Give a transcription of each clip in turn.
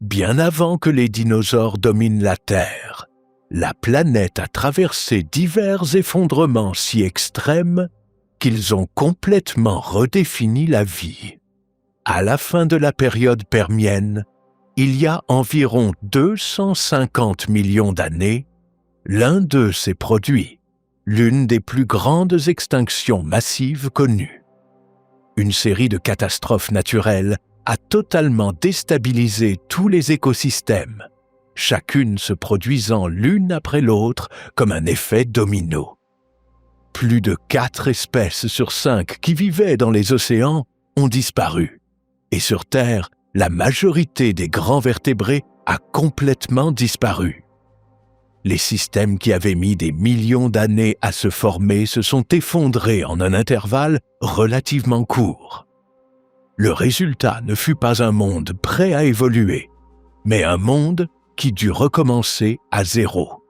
Bien avant que les dinosaures dominent la Terre, la planète a traversé divers effondrements si extrêmes qu'ils ont complètement redéfini la vie. À la fin de la période permienne, il y a environ 250 millions d'années, l'un d'eux s'est produit, l'une des plus grandes extinctions massives connues. Une série de catastrophes naturelles a totalement déstabilisé tous les écosystèmes, chacune se produisant l'une après l'autre comme un effet domino. Plus de 4 espèces sur 5 qui vivaient dans les océans ont disparu, et sur Terre, la majorité des grands vertébrés a complètement disparu. Les systèmes qui avaient mis des millions d'années à se former se sont effondrés en un intervalle relativement court. Le résultat ne fut pas un monde prêt à évoluer, mais un monde qui dut recommencer à zéro.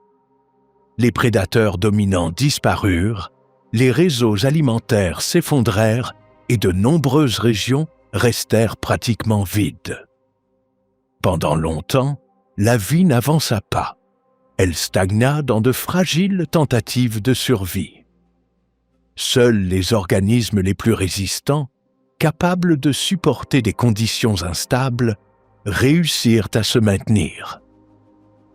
Les prédateurs dominants disparurent, les réseaux alimentaires s'effondrèrent et de nombreuses régions restèrent pratiquement vides. Pendant longtemps, la vie n'avança pas. Elle stagna dans de fragiles tentatives de survie. Seuls les organismes les plus résistants, capables de supporter des conditions instables, réussirent à se maintenir.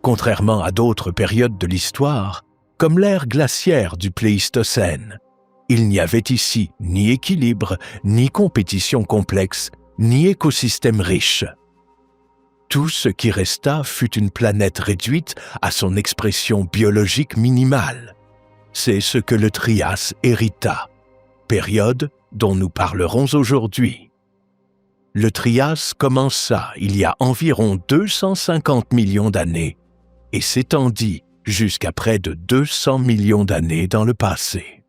Contrairement à d'autres périodes de l'histoire, comme l'ère glaciaire du Pléistocène, il n'y avait ici ni équilibre, ni compétition complexe, ni écosystème riche. Tout ce qui resta fut une planète réduite à son expression biologique minimale. C'est ce que le Trias hérita, période dont nous parlerons aujourd'hui. Le Trias commença il y a environ 250 millions d'années et s'étendit jusqu'à près de 200 millions d'années dans le passé.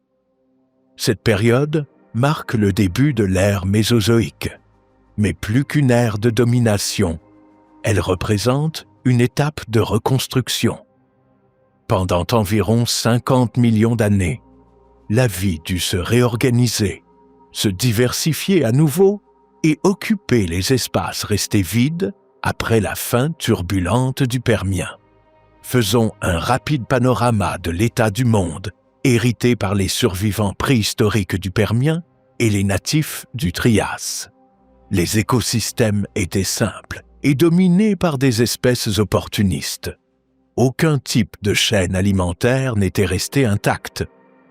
Cette période marque le début de l'ère mésozoïque, mais plus qu'une ère de domination, elle représente une étape de reconstruction. Pendant environ 50 millions d'années, la vie dut se réorganiser, se diversifier à nouveau et occuper les espaces restés vides après la fin turbulente du Permien. Faisons un rapide panorama de l'état du monde hérité par les survivants préhistoriques du Permien et les natifs du Trias. Les écosystèmes étaient simples et dominés par des espèces opportunistes. Aucun type de chaîne alimentaire n'était resté intact,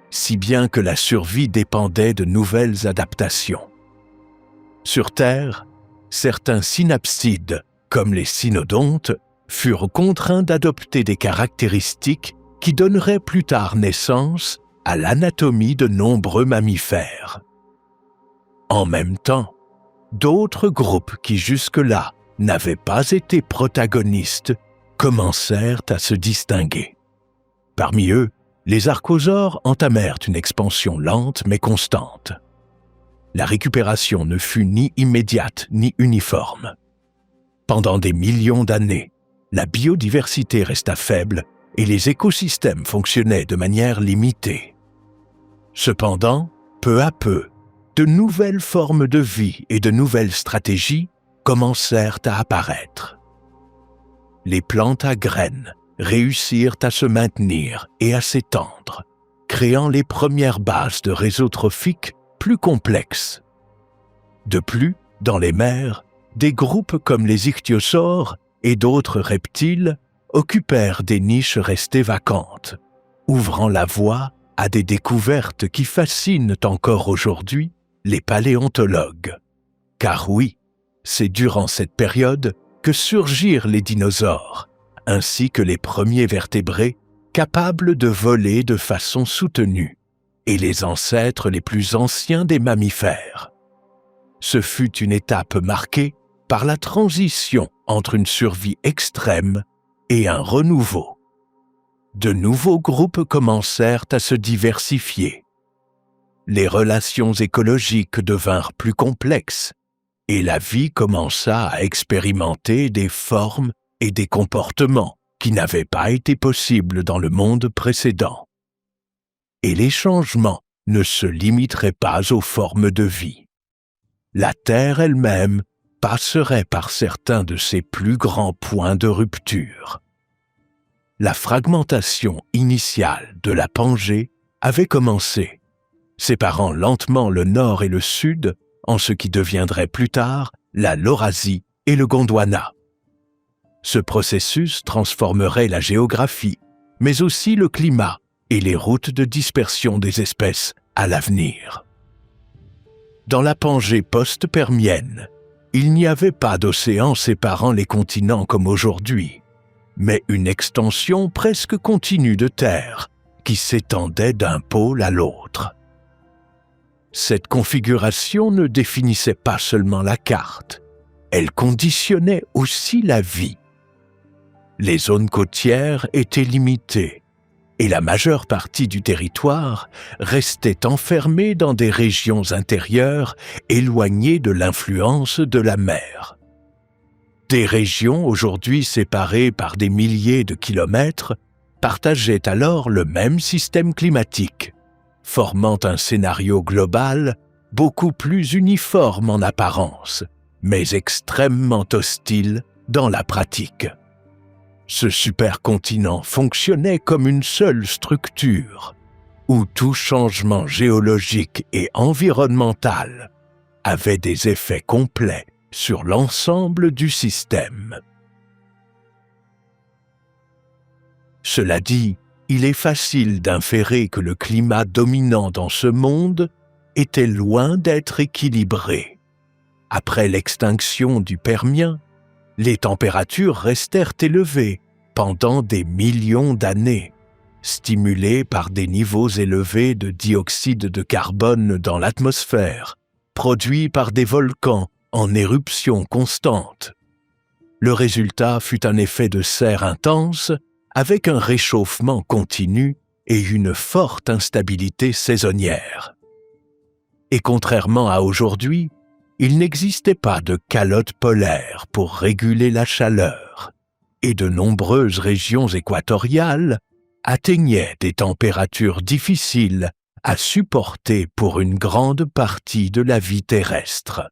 si bien que la survie dépendait de nouvelles adaptations. Sur Terre, certains synapsides, comme les cynodontes, furent contraints d'adopter des caractéristiques qui donneraient plus tard naissance à l'anatomie de nombreux mammifères. En même temps, d'autres groupes qui jusque-là n'avaient pas été protagonistes commencèrent à se distinguer. Parmi eux, les archosaures entamèrent une expansion lente mais constante. La récupération ne fut ni immédiate ni uniforme. Pendant des millions d'années, la biodiversité resta faible et les écosystèmes fonctionnaient de manière limitée. Cependant, peu à peu, de nouvelles formes de vie et de nouvelles stratégies commencèrent à apparaître. Les plantes à graines réussirent à se maintenir et à s'étendre, créant les premières bases de réseaux trophiques plus complexes. De plus, dans les mers, des groupes comme les ichthyosaures et d'autres reptiles occupèrent des niches restées vacantes, ouvrant la voie à des découvertes qui fascinent encore aujourd'hui les paléontologues. Car oui, c'est durant cette période que surgirent les dinosaures, ainsi que les premiers vertébrés capables de voler de façon soutenue, et les ancêtres les plus anciens des mammifères. Ce fut une étape marquée par la transition entre une survie extrême et un renouveau. De nouveaux groupes commencèrent à se diversifier. Les relations écologiques devinrent plus complexes et la vie commença à expérimenter des formes et des comportements qui n'avaient pas été possibles dans le monde précédent. Et les changements ne se limiteraient pas aux formes de vie. La Terre elle-même passerait par certains de ses plus grands points de rupture. La fragmentation initiale de la Pangée avait commencé, séparant lentement le nord et le sud en ce qui deviendrait plus tard la Laurasie et le Gondwana. Ce processus transformerait la géographie, mais aussi le climat et les routes de dispersion des espèces à l'avenir. Dans la Pangée post-permienne, il n'y avait pas d'océan séparant les continents comme aujourd'hui, mais une extension presque continue de terre qui s'étendait d'un pôle à l'autre. Cette configuration ne définissait pas seulement la carte, elle conditionnait aussi la vie. Les zones côtières étaient limitées et la majeure partie du territoire restait enfermée dans des régions intérieures éloignées de l'influence de la mer. Des régions aujourd'hui séparées par des milliers de kilomètres partageaient alors le même système climatique, formant un scénario global beaucoup plus uniforme en apparence, mais extrêmement hostile dans la pratique. Ce supercontinent fonctionnait comme une seule structure, où tout changement géologique et environnemental avait des effets complets sur l'ensemble du système. Cela dit, il est facile d'inférer que le climat dominant dans ce monde était loin d'être équilibré. Après l'extinction du Permien, les températures restèrent élevées pendant des millions d'années, stimulées par des niveaux élevés de dioxyde de carbone dans l'atmosphère, produits par des volcans en éruption constante. Le résultat fut un effet de serre intense avec un réchauffement continu et une forte instabilité saisonnière. Et contrairement à aujourd'hui, il n'existait pas de calotte polaire pour réguler la chaleur, et de nombreuses régions équatoriales atteignaient des températures difficiles à supporter pour une grande partie de la vie terrestre.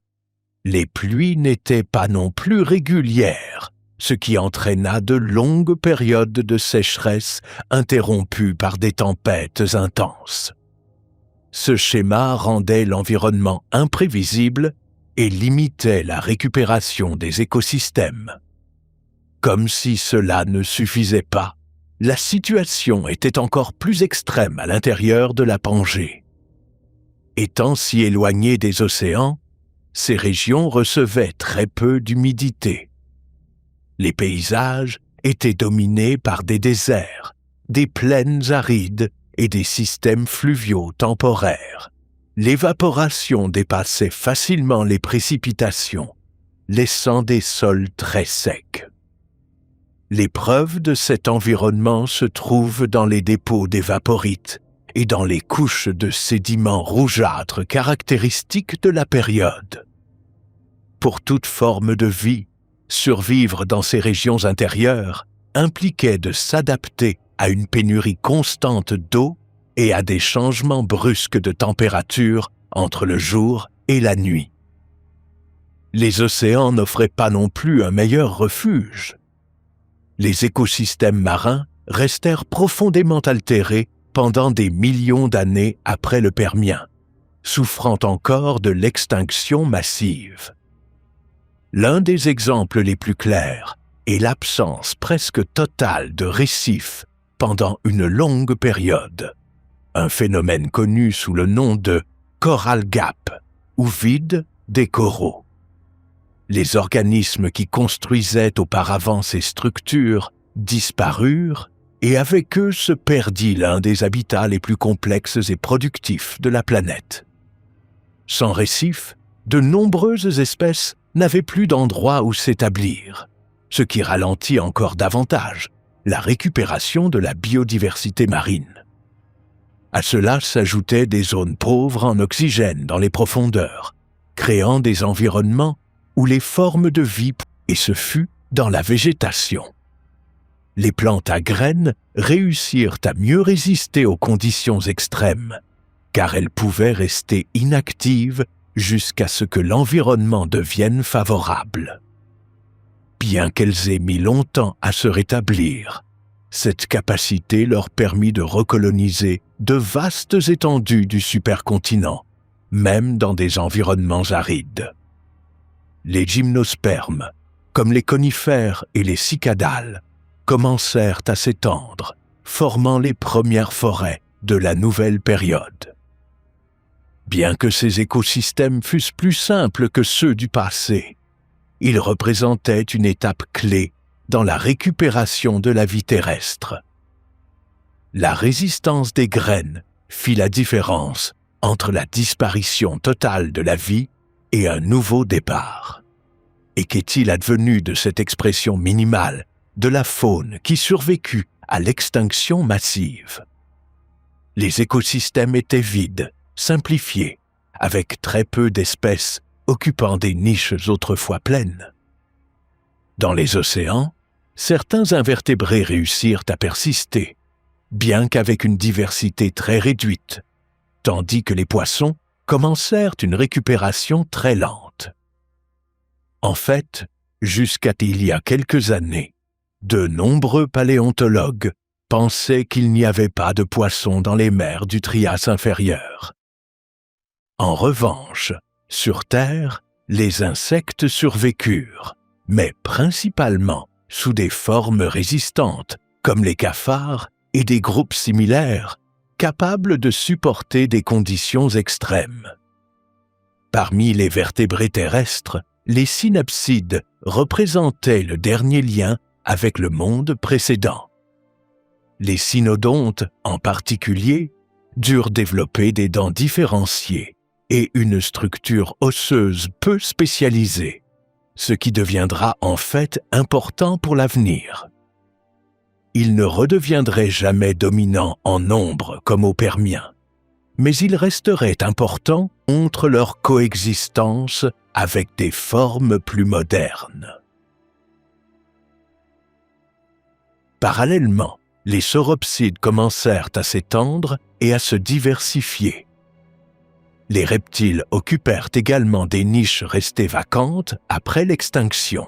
Les pluies n'étaient pas non plus régulières, ce qui entraîna de longues périodes de sécheresse interrompues par des tempêtes intenses. Ce schéma rendait l'environnement imprévisible et limitait la récupération des écosystèmes. Comme si cela ne suffisait pas, la situation était encore plus extrême à l'intérieur de la Pangée. Étant si éloignées des océans, ces régions recevaient très peu d'humidité. Les paysages étaient dominés par des déserts, des plaines arides et des systèmes fluviaux temporaires. L'évaporation dépassait facilement les précipitations, laissant des sols très secs. Les preuves de cet environnement se trouvent dans les dépôts d'évaporites et dans les couches de sédiments rougeâtres caractéristiques de la période. Pour toute forme de vie, survivre dans ces régions intérieures impliquait de s'adapter à une pénurie constante d'eau et à des changements brusques de température entre le jour et la nuit. Les océans n'offraient pas non plus un meilleur refuge. Les écosystèmes marins restèrent profondément altérés pendant des millions d'années après le Permien, souffrant encore de l'extinction massive. L'un des exemples les plus clairs est l'absence presque totale de récifs pendant une longue période, un phénomène connu sous le nom de coral gap ou vide des coraux. Les organismes qui construisaient auparavant ces structures disparurent et avec eux se perdit l'un des habitats les plus complexes et productifs de la planète. Sans récifs, de nombreuses espèces n'avaient plus d'endroit où s'établir, ce qui ralentit encore davantage la récupération de la biodiversité marine. À cela s'ajoutaient des zones pauvres en oxygène dans les profondeurs, créant des environnements où les formes de vie, et ce fut dans la végétation. Les plantes à graines réussirent à mieux résister aux conditions extrêmes, car elles pouvaient rester inactives jusqu'à ce que l'environnement devienne favorable. Bien qu'elles aient mis longtemps à se rétablir, cette capacité leur permit de recoloniser de vastes étendues du supercontinent, même dans des environnements arides. Les gymnospermes, comme les conifères et les cicadales, commencèrent à s'étendre, formant les premières forêts de la nouvelle période. Bien que ces écosystèmes fussent plus simples que ceux du passé, ils représentaient une étape clé dans la récupération de la vie terrestre. La résistance des graines fit la différence entre la disparition totale de la vie et un nouveau départ. Et qu'est-il advenu de cette expression minimale de la faune qui survécut à l'extinction massive? Les écosystèmes étaient vides, simplifiés, avec très peu d'espèces occupant des niches autrefois pleines. Dans les océans, certains invertébrés réussirent à persister, bien qu'avec une diversité très réduite, tandis que les poissons commencèrent une récupération très lente. En fait, jusqu'à il y a quelques années, de nombreux paléontologues pensaient qu'il n'y avait pas de poissons dans les mers du Trias inférieur. En revanche, sur Terre, les insectes survécurent, mais principalement sous des formes résistantes, comme les cafards et des groupes similaires, capables de supporter des conditions extrêmes. Parmi les vertébrés terrestres, les synapsides représentaient le dernier lien avec le monde précédent. Les cynodontes, en particulier, durent développer des dents différenciées et une structure osseuse peu spécialisée, ce qui deviendra en fait important pour l'avenir. Ils ne redeviendraient jamais dominants en nombre comme au Permien, mais ils resteraient importants contre leur coexistence avec des formes plus modernes. Parallèlement, les sauropsides commencèrent à s'étendre et à se diversifier. Les reptiles occupèrent également des niches restées vacantes après l'extinction.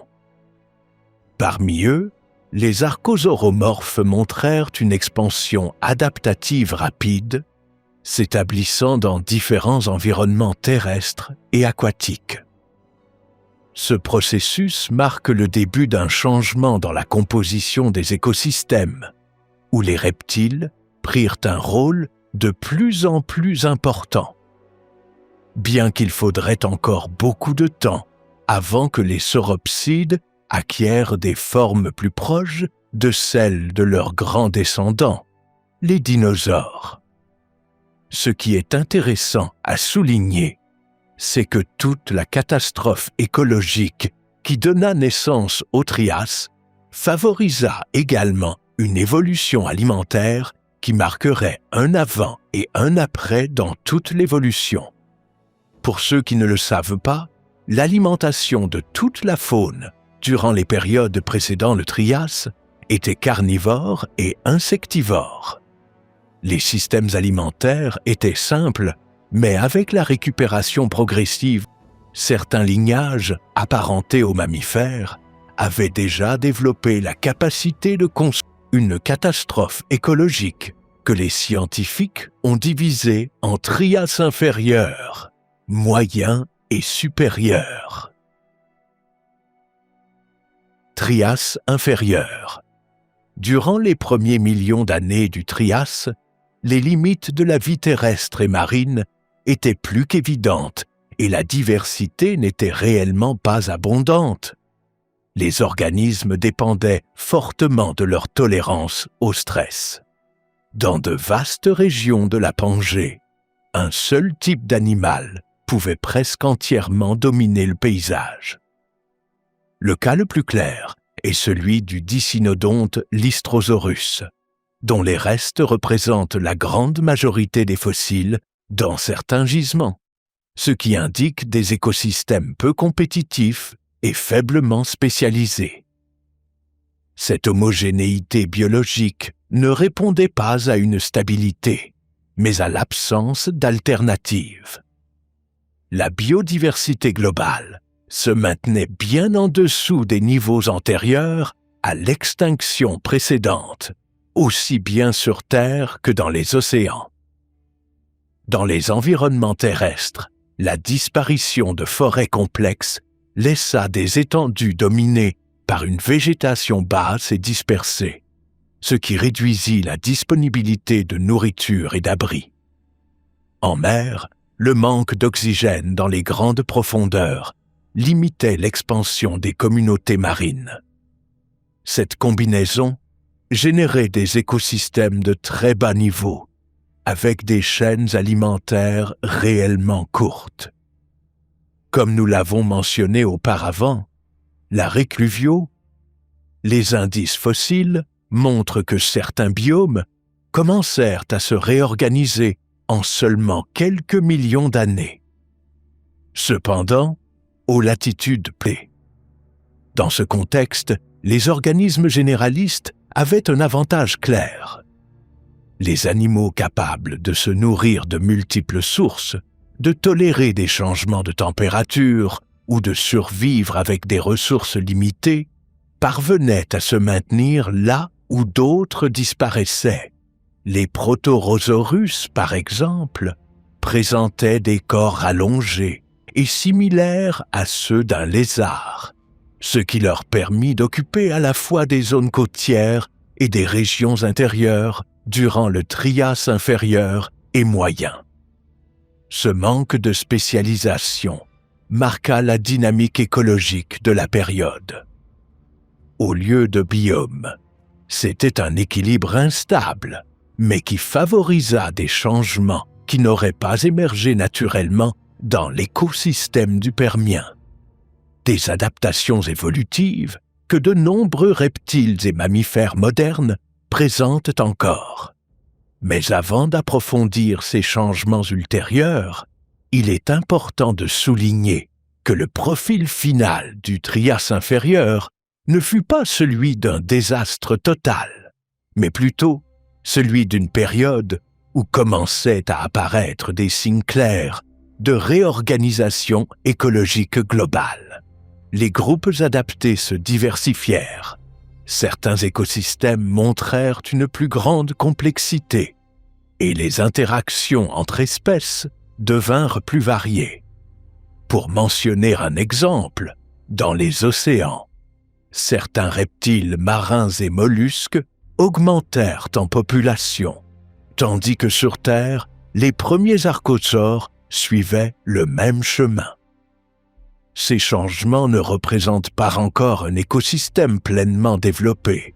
Parmi eux, les archosauromorphes montrèrent une expansion adaptative rapide, s'établissant dans différents environnements terrestres et aquatiques. Ce processus marque le début d'un changement dans la composition des écosystèmes, où les reptiles prirent un rôle de plus en plus important. Bien qu'il faudrait encore beaucoup de temps avant que les sauropsides acquièrent des formes plus proches de celles de leurs grands descendants, les dinosaures. Ce qui est intéressant à souligner, c'est que toute la catastrophe écologique qui donna naissance au Trias favorisa également une évolution alimentaire qui marquerait un avant et un après dans toute l'évolution. Pour ceux qui ne le savent pas, l'alimentation de toute la faune durant les périodes précédant le Trias était carnivore et insectivore. Les systèmes alimentaires étaient simples, mais avec la récupération progressive, certains lignages apparentés aux mammifères avaient déjà développé la capacité de construire une catastrophe écologique que les scientifiques ont divisée en Trias inférieur, moyen et supérieur. Trias inférieur. Durant les premiers millions d'années du Trias, les limites de la vie terrestre et marine étaient plus qu'évidentes et la diversité n'était réellement pas abondante. Les organismes dépendaient fortement de leur tolérance au stress. Dans de vastes régions de la Pangée, un seul type d'animal pouvait presque entièrement dominer le paysage. Le cas le plus clair est celui du dicynodonte Lystrosaurus, dont les restes représentent la grande majorité des fossiles dans certains gisements, ce qui indique des écosystèmes peu compétitifs et faiblement spécialisés. Cette homogénéité biologique ne répondait pas à une stabilité, mais à l'absence d'alternatives. la biodiversité globale se maintenait bien en dessous des niveaux antérieurs à l'extinction précédente, aussi bien sur Terre que dans les océans. Dans les environnements terrestres, la disparition de forêts complexes laissa des étendues dominées par une végétation basse et dispersée, ce qui réduisit la disponibilité de nourriture et d'abri. En mer, le manque d'oxygène dans les grandes profondeurs limitait l'expansion des communautés marines. Cette combinaison générait des écosystèmes de très bas niveau, avec des chaînes alimentaires réellement courtes. Comme nous l'avons mentionné auparavant, l'arrêt Cluviaux, les indices fossiles montrent que certains biomes commencèrent à se réorganiser en seulement quelques millions d'années. Cependant, aux latitudes P. Dans ce contexte, les organismes généralistes avaient un avantage clair. Les animaux capables de se nourrir de multiples sources, de tolérer des changements de température ou de survivre avec des ressources limitées, parvenaient à se maintenir là où d'autres disparaissaient. Les Protorosaurus, par exemple, présentaient des corps allongés et similaires à ceux d'un lézard, ce qui leur permit d'occuper à la fois des zones côtières et des régions intérieures durant le Trias inférieur et moyen. Ce manque de spécialisation marqua la dynamique écologique de la période. Au lieu de biomes, c'était un équilibre instable, mais qui favorisa des changements qui n'auraient pas émergé naturellement dans l'écosystème du Permien. Des adaptations évolutives que de nombreux reptiles et mammifères modernes présentent encore. Mais avant d'approfondir ces changements ultérieurs, il est important de souligner que le profil final du Trias inférieur ne fut pas celui d'un désastre total, mais plutôt celui d'une période où commençaient à apparaître des signes clairs de réorganisation écologique globale. Les groupes adaptés se diversifièrent. Certains écosystèmes montrèrent une plus grande complexité et les interactions entre espèces devinrent plus variées. Pour mentionner un exemple, dans les océans, certains reptiles marins et mollusques augmentèrent en population, tandis que sur Terre, les premiers archosaures suivaient le même chemin. Ces changements ne représentent pas encore un écosystème pleinement développé,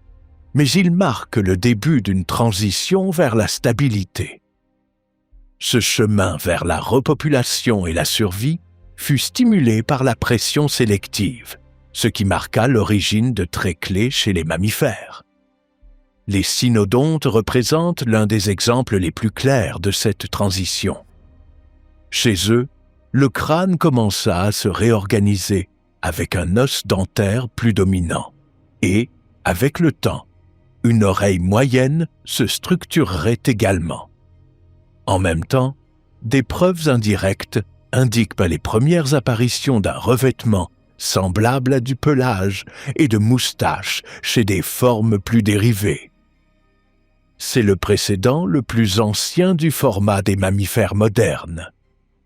mais ils marquent le début d'une transition vers la stabilité. Ce chemin vers la repopulation et la survie fut stimulé par la pression sélective, ce qui marqua l'origine de traits clés chez les mammifères. Les cynodontes représentent l'un des exemples les plus clairs de cette transition. Chez eux, le crâne commença à se réorganiser avec un os dentaire plus dominant et, avec le temps, une oreille moyenne se structurerait également. En même temps, des preuves indirectes indiquent les premières apparitions d'un revêtement semblable à du pelage et de moustaches chez des formes plus dérivées. C'est le précédent le plus ancien du format des mammifères modernes,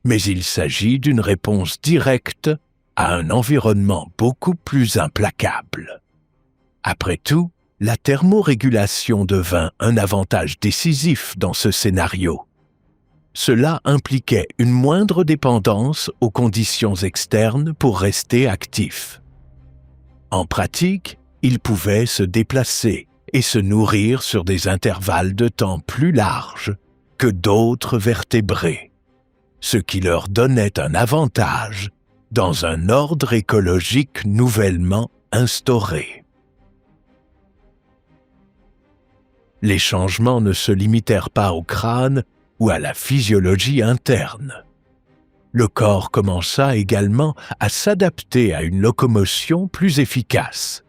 mais il s'agit d'une réponse directe à un environnement beaucoup plus implacable. Après tout, la thermorégulation devint un avantage décisif dans ce scénario. Cela impliquait une moindre dépendance aux conditions externes pour rester actif. En pratique, ils pouvaient se déplacer et se nourrir sur des intervalles de temps plus larges que d'autres vertébrés, ce qui leur donnait un avantage dans un ordre écologique nouvellement instauré. Les changements ne se limitèrent pas au crâne ou à la physiologie interne. Le corps commença également à s'adapter à une locomotion plus efficace.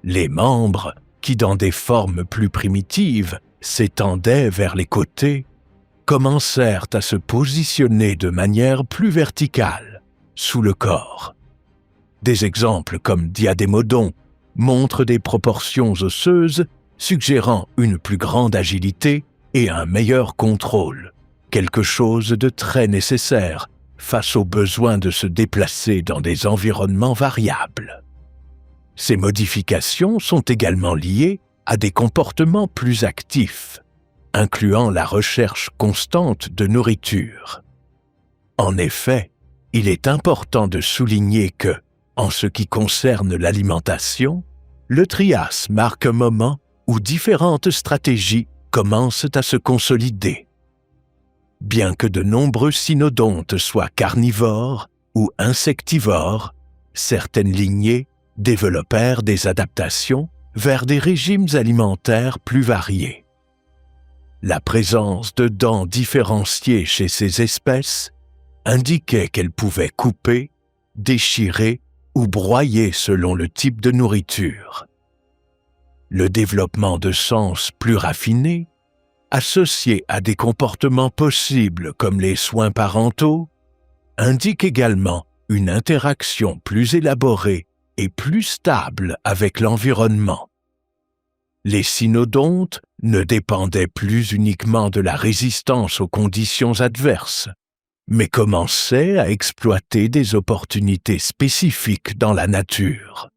Les membres, qui dans des formes plus primitives s'étendaient vers les côtés, commencèrent à se positionner de manière plus verticale, sous le corps. Des exemples comme Diadémodon montrent des proportions osseuses suggérant une plus grande agilité et un meilleur contrôle, quelque chose de très nécessaire face au besoin de se déplacer dans des environnements variables. Ces modifications sont également liées à des comportements plus actifs, incluant la recherche constante de nourriture. En effet, il est important de souligner que, en ce qui concerne l'alimentation, le Trias marque un moment où différentes stratégies commencent à se consolider. Bien que de nombreux cynodontes soient carnivores ou insectivores, certaines lignées développèrent des adaptations vers des régimes alimentaires plus variés. La présence de dents différenciées chez ces espèces indiquait qu'elles pouvaient couper, déchirer ou broyer selon le type de nourriture. Le développement de sens plus raffinés, associé à des comportements possibles comme les soins parentaux, indique également une interaction plus élaborée et plus stable avec l'environnement. Les cynodontes ne dépendaient plus uniquement de la résistance aux conditions adverses, mais commençaient à exploiter des opportunités spécifiques dans la nature.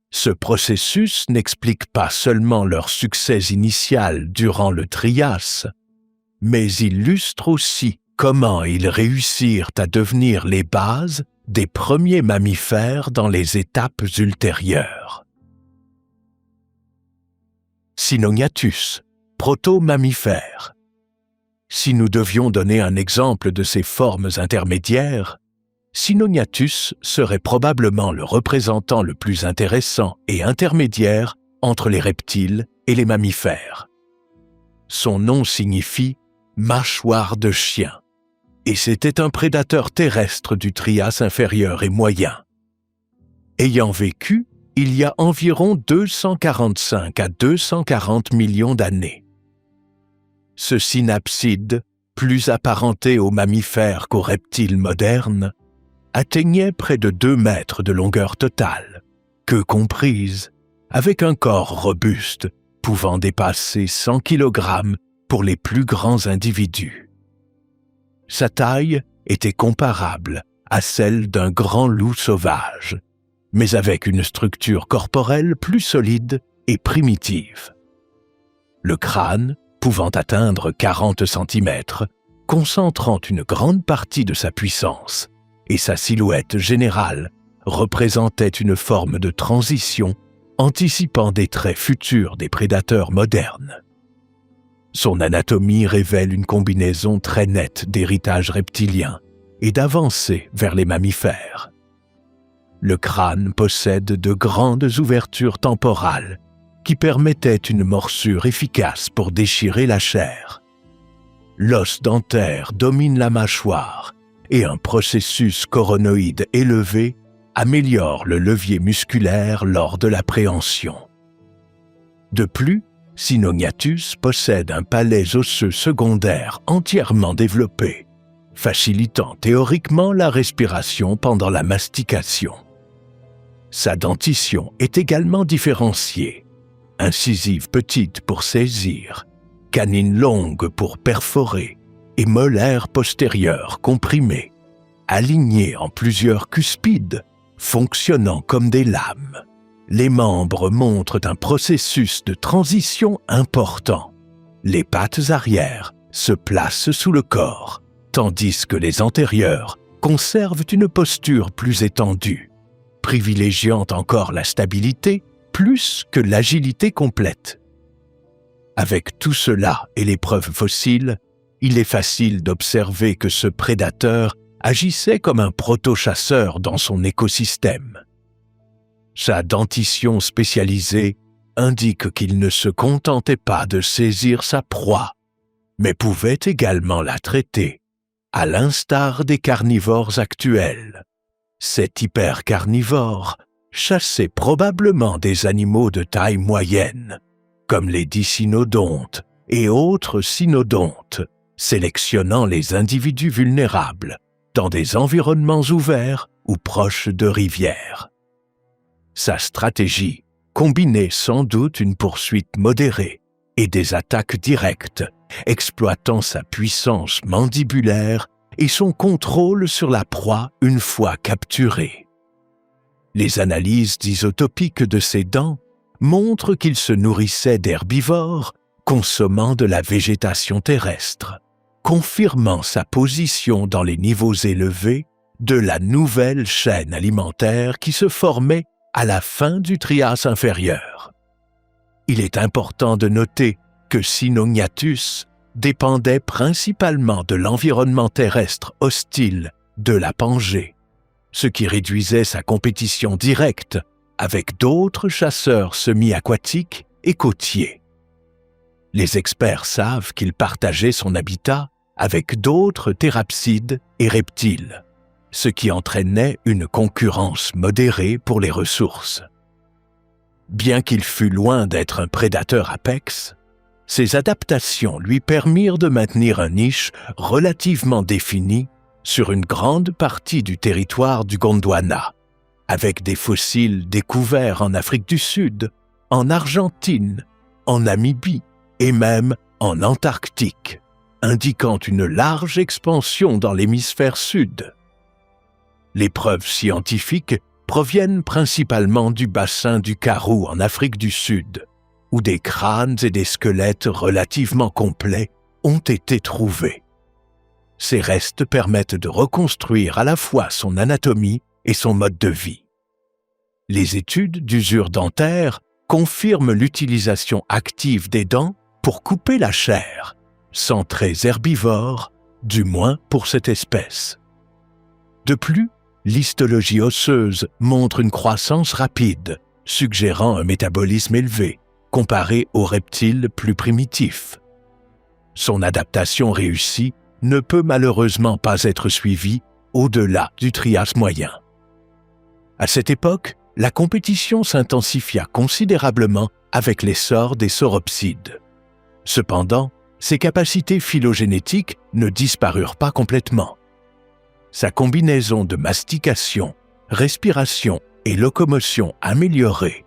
Ce processus n'explique pas seulement leur succès initial durant le Trias, mais illustre aussi comment ils réussirent à devenir les bases des premiers mammifères dans les étapes ultérieures. Cynognathus, proto-mammifère. Si nous devions donner un exemple de ces formes intermédiaires, Cynognathus serait probablement le représentant le plus intéressant et intermédiaire entre les reptiles et les mammifères. Son nom signifie « mâchoire de chien » et c'était un prédateur terrestre du Trias inférieur et moyen. Ayant vécu il y a environ 245 à 240 millions d'années. Ce synapside, plus apparenté aux mammifères qu'aux reptiles modernes, atteignait près de 2 mètres de longueur totale, queue comprise, avec un corps robuste pouvant dépasser 100 kg pour les plus grands individus. Sa taille était comparable à celle d'un grand loup sauvage, mais avec une structure corporelle plus solide et primitive. Le crâne, pouvant atteindre 40 cm, concentrant une grande partie de sa puissance, et sa silhouette générale représentait une forme de transition anticipant des traits futurs des prédateurs modernes. Son anatomie révèle une combinaison très nette d'héritage reptilien et d'avancée vers les mammifères. Le crâne possède de grandes ouvertures temporales qui permettaient une morsure efficace pour déchirer la chair. L'os dentaire domine la mâchoire et un processus coronoïde élevé améliore le levier musculaire lors de la préhension. De plus, Cynognathus possède un palais osseux secondaire entièrement développé, facilitant théoriquement la respiration pendant la mastication. Sa dentition est également différenciée, incisive petite pour saisir, canine longue pour perforer et molaire postérieure comprimée, alignée en plusieurs cuspides, fonctionnant comme des lames. Les membres montrent un processus de transition important. Les pattes arrière se placent sous le corps, tandis que les antérieures conservent une posture plus étendue, privilégiant encore la stabilité plus que l'agilité complète. Avec tout cela et les preuves fossiles, il est facile d'observer que ce prédateur agissait comme un proto-chasseur dans son écosystème. Sa dentition spécialisée indique qu'il ne se contentait pas de saisir sa proie, mais pouvait également la traiter, à l'instar des carnivores actuels. Cet hypercarnivore chassait probablement des animaux de taille moyenne, comme les dicynodontes et autres cynodontes, sélectionnant les individus vulnérables dans des environnements ouverts ou proches de rivières. Sa stratégie combinait sans doute une poursuite modérée et des attaques directes, exploitant sa puissance mandibulaire et son contrôle sur la proie une fois capturée. Les analyses isotopiques de ses dents montrent qu'il se nourrissait d'herbivores consommant de la végétation terrestre, confirmant sa position dans les niveaux élevés de la nouvelle chaîne alimentaire qui se formait à la fin du Trias inférieur. Il est important de noter que Sinognathus dépendait principalement de l'environnement terrestre hostile de la Pangée, ce qui réduisait sa compétition directe avec d'autres chasseurs semi-aquatiques et côtiers. Les experts savent qu'il partageait son habitat avec d'autres thérapsides et reptiles, ce qui entraînait une concurrence modérée pour les ressources. Bien qu'il fût loin d'être un prédateur apex, ses adaptations lui permirent de maintenir un niche relativement défini sur une grande partie du territoire du Gondwana, avec des fossiles découverts en Afrique du Sud, en Argentine, en Namibie et même en Antarctique, indiquant une large expansion dans l'hémisphère sud. Les preuves scientifiques proviennent principalement du bassin du Karoo en Afrique du Sud, où des crânes et des squelettes relativement complets ont été trouvés. Ces restes permettent de reconstruire à la fois son anatomie et son mode de vie. Les études d'usure dentaire confirment l'utilisation active des dents pour couper la chair, sans traits herbivores, du moins pour cette espèce. De plus, l'histologie osseuse montre une croissance rapide, suggérant un métabolisme élevé, comparé aux reptiles plus primitifs. Son adaptation réussie ne peut malheureusement pas être suivie au-delà du Trias moyen. À cette époque, la compétition s'intensifia considérablement avec l'essor des sauropsides. Cependant, ses capacités phylogénétiques ne disparurent pas complètement. Sa combinaison de mastication, respiration et locomotion améliorée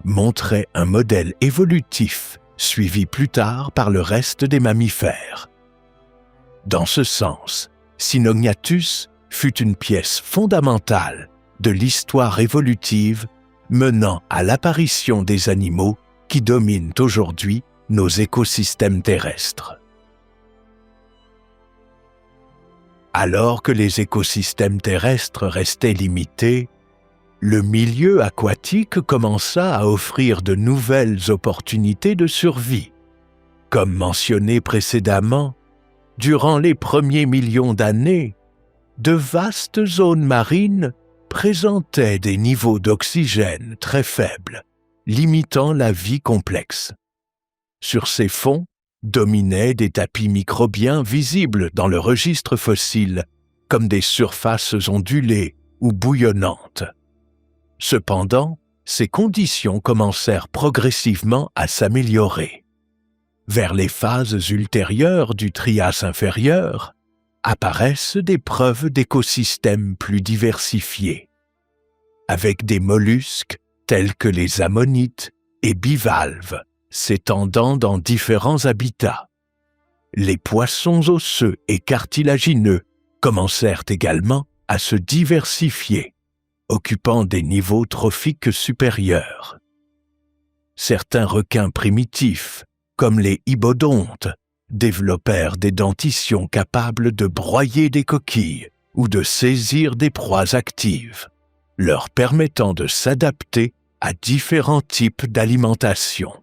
montrait un modèle évolutif suivi plus tard par le reste des mammifères. Dans ce sens, Sinognathus fut une pièce fondamentale de l'histoire évolutive menant à l'apparition des animaux qui dominent aujourd'hui nos écosystèmes terrestres. Alors que les écosystèmes terrestres restaient limités, le milieu aquatique commença à offrir de nouvelles opportunités de survie. Comme mentionné précédemment, durant les premiers millions d'années, de vastes zones marines présentaient des niveaux d'oxygène très faibles, limitant la vie complexe. Sur ces fonds dominaient des tapis microbiens visibles dans le registre fossile, comme des surfaces ondulées ou bouillonnantes. Cependant, ces conditions commencèrent progressivement à s'améliorer. Vers les phases ultérieures du Trias inférieur, apparaissent des preuves d'écosystèmes plus diversifiés, avec des mollusques tels que les ammonites et bivalves s'étendant dans différents habitats. Les poissons osseux et cartilagineux commencèrent également à se diversifier, occupant des niveaux trophiques supérieurs. Certains requins primitifs, comme les hybodontes, développèrent des dentitions capables de broyer des coquilles ou de saisir des proies actives, leur permettant de s'adapter à différents types d'alimentation.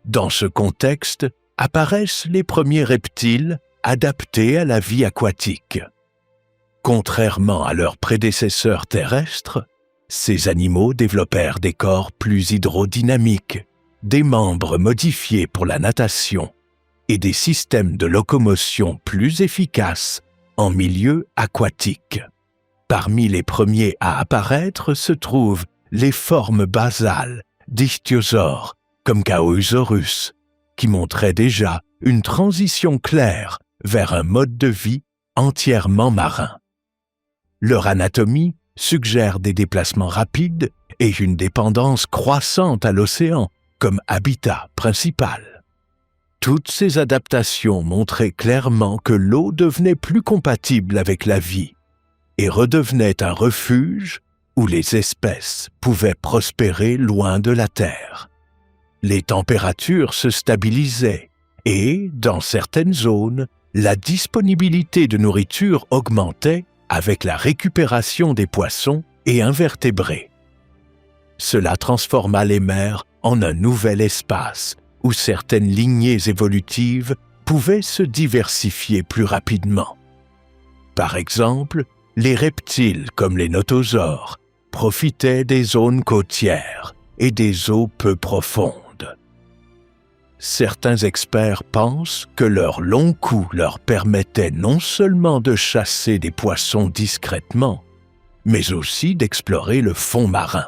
Dans ce contexte, apparaissent les premiers reptiles adaptés à la vie aquatique. Contrairement à leurs prédécesseurs terrestres, ces animaux développèrent des corps plus hydrodynamiques, des membres modifiés pour la natation et des systèmes de locomotion plus efficaces en milieu aquatique. Parmi les premiers à apparaître se trouvent les formes basales d'ichthyosaures comme Chaosaurus, qui montraient déjà une transition claire vers un mode de vie entièrement marin. Leur anatomie suggère des déplacements rapides et une dépendance croissante à l'océan comme habitat principal. Toutes ces adaptations montraient clairement que l'eau devenait plus compatible avec la vie et redevenait un refuge où les espèces pouvaient prospérer loin de la Terre. Les températures se stabilisaient et, dans certaines zones, la disponibilité de nourriture augmentait avec la récupération des poissons et invertébrés. Cela transforma les mers en un nouvel espace où certaines lignées évolutives pouvaient se diversifier plus rapidement. Par exemple, les reptiles comme les notosaures profitaient des zones côtières et des eaux peu profondes. Certains experts pensent que leur long cou leur permettait non seulement de chasser des poissons discrètement, mais aussi d'explorer le fond marin.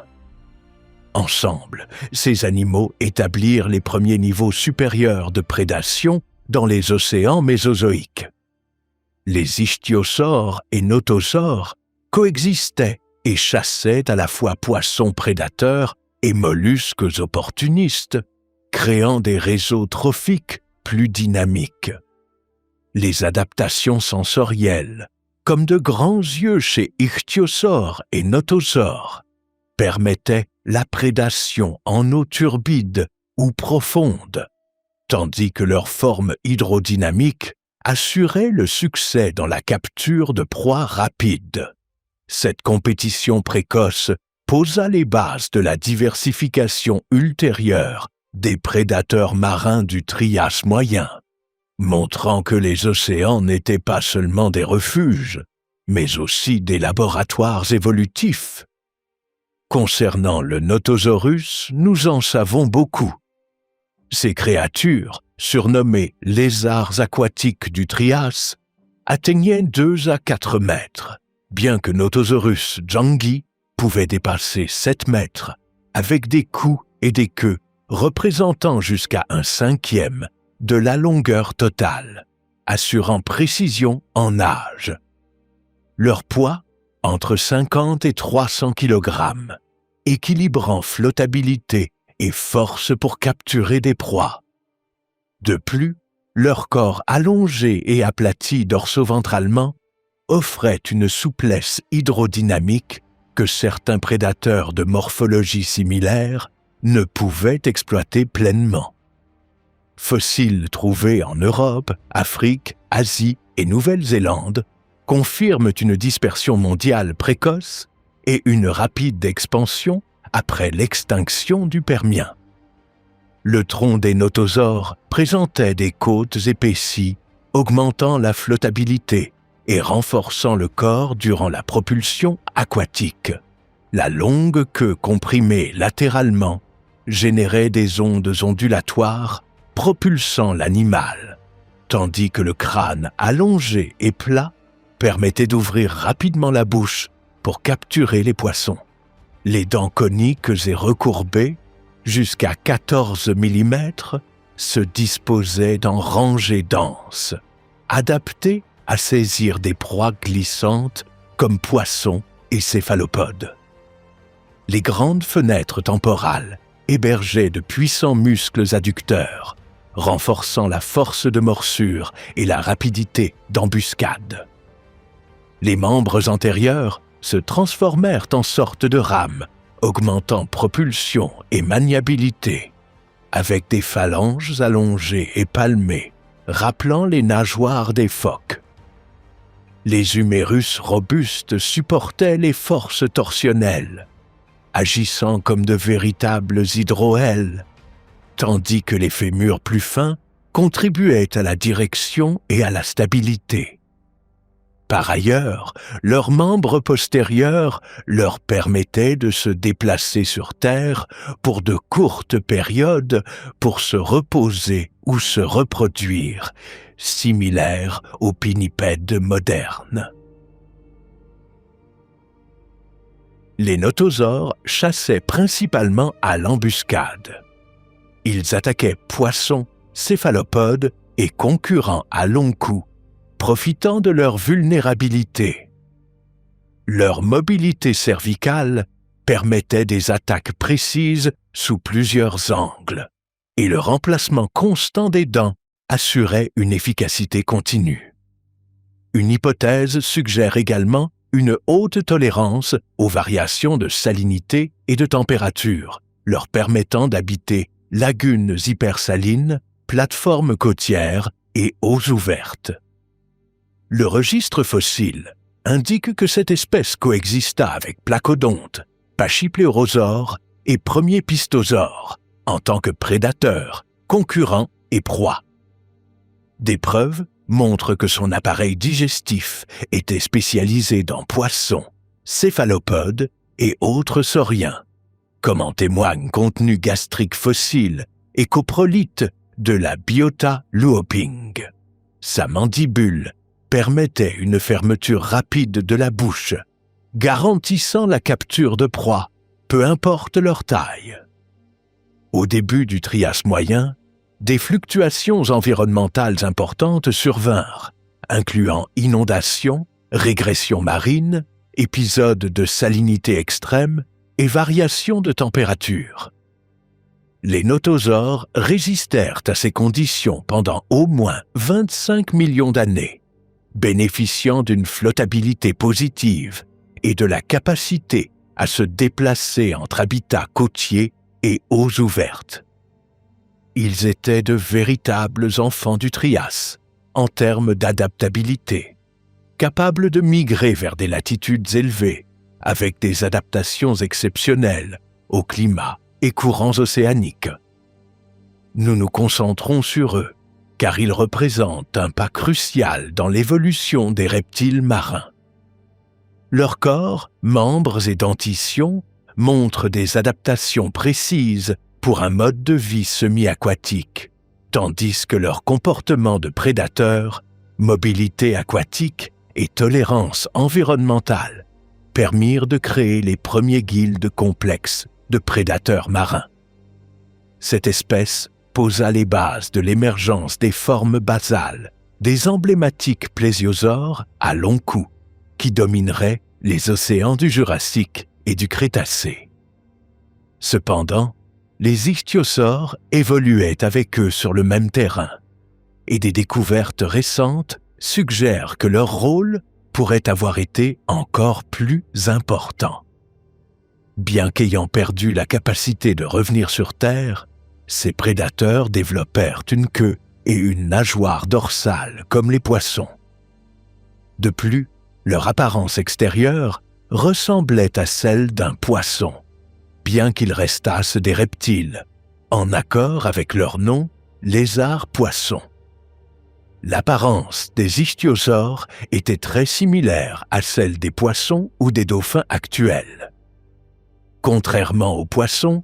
Ensemble, ces animaux établirent les premiers niveaux supérieurs de prédation dans les océans mésozoïques. Les ichthyosaures et notosaures coexistaient et chassaient à la fois poissons prédateurs et mollusques opportunistes, créant des réseaux trophiques plus dynamiques. Les adaptations sensorielles, comme de grands yeux chez ichthyosaures et notosaures, permettaient la prédation en eau turbide ou profonde, tandis que leur forme hydrodynamique assurait le succès dans la capture de proies rapides. Cette compétition précoce posa les bases de la diversification ultérieure des prédateurs marins du Trias moyen, montrant que les océans n'étaient pas seulement des refuges, mais aussi des laboratoires évolutifs. Concernant le Notosaurus, nous en savons beaucoup. Ces créatures, surnommées lézards aquatiques du Trias, atteignaient 2 à 4 mètres, bien que Notosaurus janggi pouvait dépasser 7 mètres, avec des coups et des queues représentant jusqu'à 1/5 de la longueur totale, assurant précision en nage. Leur poids, entre 50 et 300 kg, équilibrant flottabilité et force pour capturer des proies. De plus, leur corps allongé et aplati dorso-ventralement offrait une souplesse hydrodynamique que certains prédateurs de morphologie similaire ne pouvaient exploiter pleinement. Fossiles trouvés en Europe, Afrique, Asie et Nouvelle-Zélande confirment une dispersion mondiale précoce et une rapide expansion après l'extinction du Permien. Le tronc des notosaures présentait des côtes épaissies, augmentant la flottabilité et renforçant le corps durant la propulsion aquatique. La longue queue comprimée latéralement générait des ondes ondulatoires propulsant l'animal, tandis que le crâne allongé et plat permettait d'ouvrir rapidement la bouche pour capturer les poissons. Les dents coniques et recourbées, jusqu'à 14 mm, se disposaient en rangées denses, adaptées à saisir des proies glissantes comme poissons et céphalopodes. Les grandes fenêtres temporales hébergeaient de puissants muscles adducteurs, renforçant la force de morsure et la rapidité d'embuscade. Les membres antérieurs se transformèrent en sorte de rames, augmentant propulsion et maniabilité, avec des phalanges allongées et palmées, rappelant les nageoires des phoques. Les humérus robustes supportaient les forces torsionnelles, agissant comme de véritables hydroailes, tandis que les fémurs plus fins contribuaient à la direction et à la stabilité. Par ailleurs, leurs membres postérieurs leur permettaient de se déplacer sur Terre pour de courtes périodes pour se reposer ou se reproduire, similaires aux pinnipèdes modernes. Les notosaures chassaient principalement à l'embuscade. Ils attaquaient poissons, céphalopodes et concurrents à long cou profitant de leur vulnérabilité. Leur mobilité cervicale permettait des attaques précises sous plusieurs angles, et le remplacement constant des dents assurait une efficacité continue. Une hypothèse suggère également une haute tolérance aux variations de salinité et de température, leur permettant d'habiter lagunes hypersalines, plateformes côtières et eaux ouvertes. Le registre fossile indique que cette espèce coexista avec Placodonte, Pachypléorosaure et premier Pistosaure en tant que prédateurs, concurrents et proies. Des preuves montrent que son appareil digestif était spécialisé dans poissons, céphalopodes et autres sauriens, comme en témoigne contenu gastrique fossile et coprolite de la Biota luoping. Sa mandibule permettait une fermeture rapide de la bouche, garantissant la capture de proies, peu importe leur taille. Au début du Trias moyen, des fluctuations environnementales importantes survinrent, incluant inondations, régression marine, épisodes de salinité extrême et variations de température. Les notosaures résistèrent à ces conditions pendant au moins 25 millions d'années, bénéficiant d'une flottabilité positive et de la capacité à se déplacer entre habitats côtiers et eaux ouvertes. Ils étaient de véritables enfants du Trias, en termes d'adaptabilité, capables de migrer vers des latitudes élevées, avec des adaptations exceptionnelles au climat et courants océaniques. Nous nous concentrons sur eux, car ils représentent un pas crucial dans l'évolution des reptiles marins. Leur corps, membres et dentition montrent des adaptations précises pour un mode de vie semi-aquatique, tandis que leur comportement de prédateur, mobilité aquatique et tolérance environnementale permirent de créer les premiers guildes complexes de prédateurs marins. Cette espèce posa les bases de l'émergence des formes basales, des emblématiques plésiosaures à long cou, qui domineraient les océans du Jurassique et du Crétacé. Cependant, les ichthyosaures évoluaient avec eux sur le même terrain, et des découvertes récentes suggèrent que leur rôle pourrait avoir été encore plus important. Bien qu'ayant perdu la capacité de revenir sur Terre, ces prédateurs développèrent une queue et une nageoire dorsale comme les poissons. De plus, leur apparence extérieure ressemblait à celle d'un poisson, bien qu'ils restassent des reptiles, en accord avec leur nom, lézard-poisson. L'apparence des ichthyosaures était très similaire à celle des poissons ou des dauphins actuels. Contrairement aux poissons,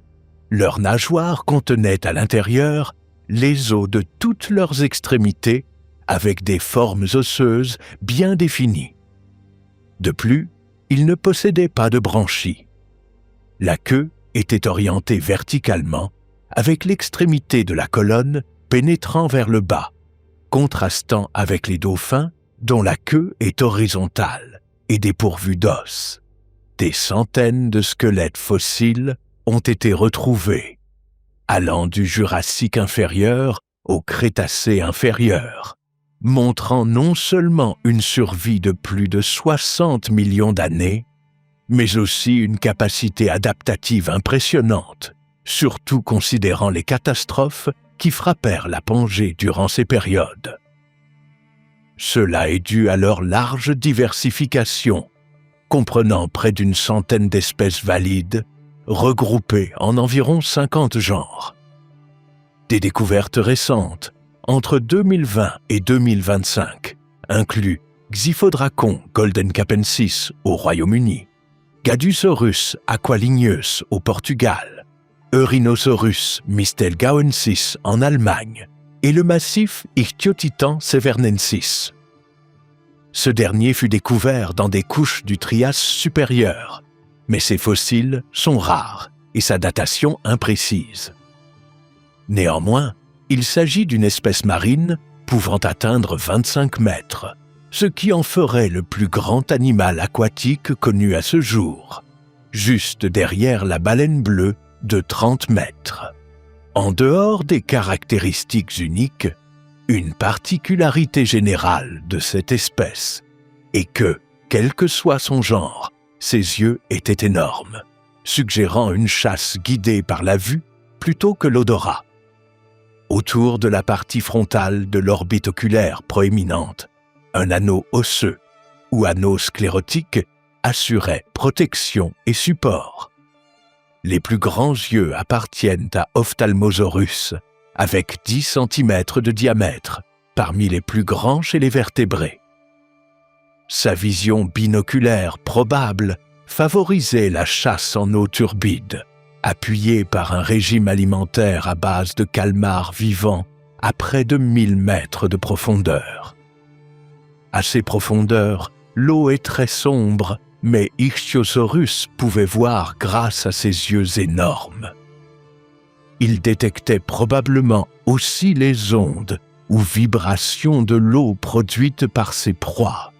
leurs nageoires contenaient à l'intérieur les os de toutes leurs extrémités avec des formes osseuses bien définies. De plus, ils ne possédaient pas de branchies. La queue était orientée verticalement, avec l'extrémité de la colonne pénétrant vers le bas, contrastant avec les dauphins dont la queue est horizontale et dépourvue d'os. Des centaines de squelettes fossiles ont été retrouvés, allant du Jurassique inférieur au Crétacé inférieur, montrant non seulement une survie de plus de 60 millions d'années, mais aussi une capacité adaptative impressionnante, surtout considérant les catastrophes qui frappèrent la Pangée durant ces périodes. Cela est dû à leur large diversification, comprenant près d'une centaine d'espèces valides, regroupées en environ 50 genres. Des découvertes récentes, entre 2020 et 2025, incluent Xiphodracon goldencapensis au Royaume-Uni, Gadusaurus aqualigneus au Portugal, Eurinosaurus mistelgauensis en Allemagne et le massif Ichthyotitan severnensis. Ce dernier fut découvert dans des couches du Trias supérieur, mais ses fossiles sont rares et sa datation imprécise. Néanmoins, il s'agit d'une espèce marine pouvant atteindre 25 mètres, ce qui en ferait le plus grand animal aquatique connu à ce jour, juste derrière la baleine bleue de 30 mètres. En dehors des caractéristiques uniques, une particularité générale de cette espèce est que, quel que soit son genre, ses yeux étaient énormes, suggérant une chasse guidée par la vue plutôt que l'odorat. Autour de la partie frontale de l'orbite oculaire proéminente, un anneau osseux ou anneau sclérotique assurait protection et support. Les plus grands yeux appartiennent à Ophthalmosaurus, avec 10 cm de diamètre, parmi les plus grands chez les vertébrés. Sa vision binoculaire probable favorisait la chasse en eau turbide, appuyée par un régime alimentaire à base de calmars vivants à près de 1000 mètres de profondeur. À ces profondeurs, l'eau est très sombre, mais Ichthyosaurus pouvait voir grâce à ses yeux énormes. Il détectait probablement aussi les ondes ou vibrations de l'eau produites par ses proies.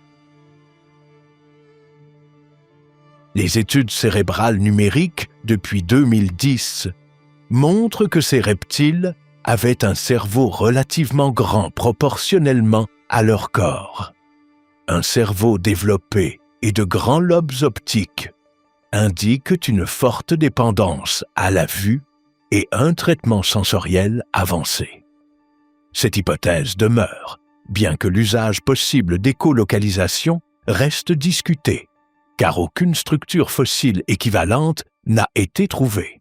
Les études cérébrales numériques, depuis 2010, montrent que ces reptiles avaient un cerveau relativement grand proportionnellement à leur corps. Un cerveau développé et de grands lobes optiques indiquent une forte dépendance à la vue et un traitement sensoriel avancé. Cette hypothèse demeure, bien que l'usage possible d'écolocalisation reste discuté, car aucune structure fossile équivalente n'a été trouvée.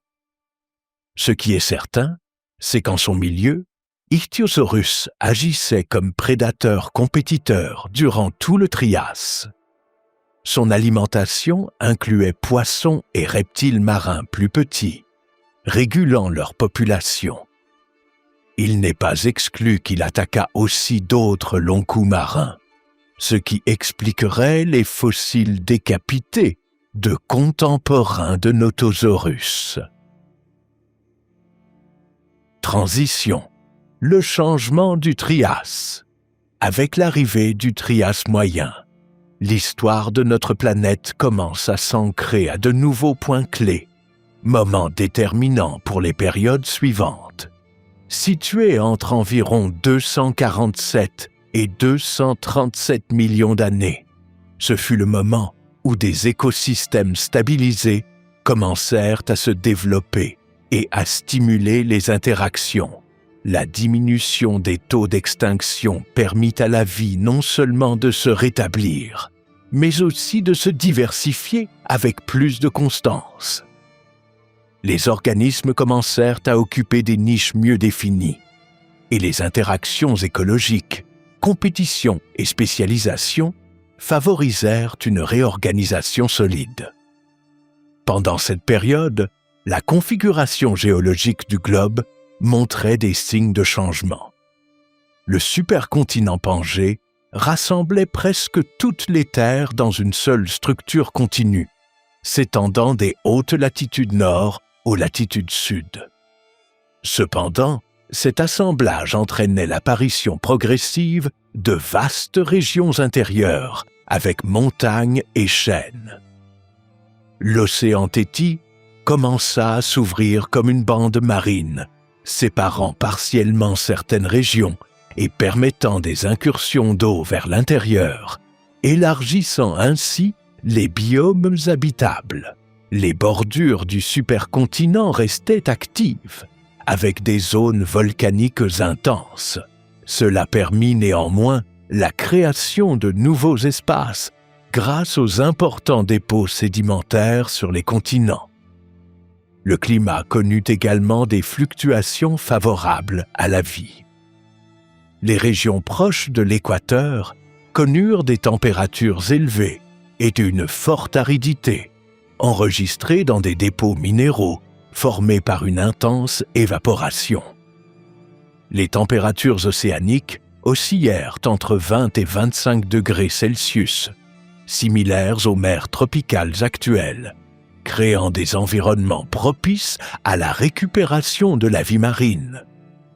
Ce qui est certain, c'est qu'en son milieu, Ichthyosaurus agissait comme prédateur-compétiteur durant tout le Trias. Son alimentation incluait poissons et reptiles marins plus petits, régulant leur population. Il n'est pas exclu qu'il attaqua aussi d'autres longs-cous marins, ce qui expliquerait les fossiles décapités de contemporains de Notosaurus. Transition. Le changement du Trias. Avec l'arrivée du Trias moyen, l'histoire de notre planète commence à s'ancrer à de nouveaux points clés, moment déterminant pour les périodes suivantes. Situé entre environ 247 et 237 millions d'années, ce fut le moment où des écosystèmes stabilisés commencèrent à se développer et à stimuler les interactions. La diminution des taux d'extinction permit à la vie non seulement de se rétablir, mais aussi de se diversifier avec plus de constance. Les organismes commencèrent à occuper des niches mieux définies, et les interactions écologiques, compétition et spécialisation favorisèrent une réorganisation solide. Pendant cette période, la configuration géologique du globe montrait des signes de changement. Le supercontinent Pangée rassemblait presque toutes les terres dans une seule structure continue, s'étendant des hautes latitudes nord aux latitudes sud. Cependant, cet assemblage entraînait l'apparition progressive de vastes régions intérieures avec montagnes et chênes. L'océan Téti commença à s'ouvrir comme une bande marine, séparant partiellement certaines régions et permettant des incursions d'eau vers l'intérieur, élargissant ainsi les biomes habitables. Les bordures du supercontinent restaient actives, avec des zones volcaniques intenses. Cela permit néanmoins la création de nouveaux espaces grâce aux importants dépôts sédimentaires sur les continents. Le climat connut également des fluctuations favorables à la vie. Les régions proches de l'équateur connurent des températures élevées et une forte aridité, enregistrée dans des dépôts minéraux formés par une intense évaporation. Les températures océaniques oscillèrent entre 20 et 25 degrés Celsius, similaires aux mers tropicales actuelles, créant des environnements propices à la récupération de la vie marine,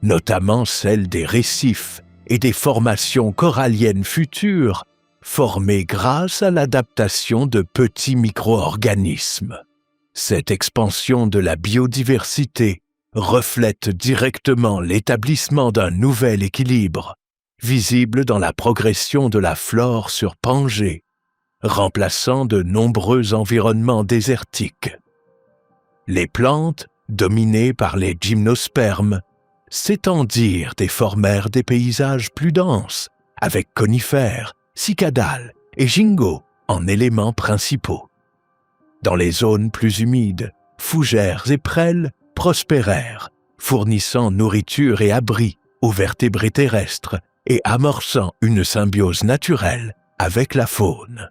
notamment celle des récifs et des formations coralliennes futures formés grâce à l'adaptation de petits micro-organismes. Cette expansion de la biodiversité reflète directement l'établissement d'un nouvel équilibre, visible dans la progression de la flore sur Pangée, remplaçant de nombreux environnements désertiques. Les plantes, dominées par les gymnospermes, s'étendirent et formèrent des paysages plus denses, avec conifères, cicadales et gingos en éléments principaux. Dans les zones plus humides, fougères et prêles prospérèrent, fournissant nourriture et abri aux vertébrés terrestres et amorçant une symbiose naturelle avec la faune.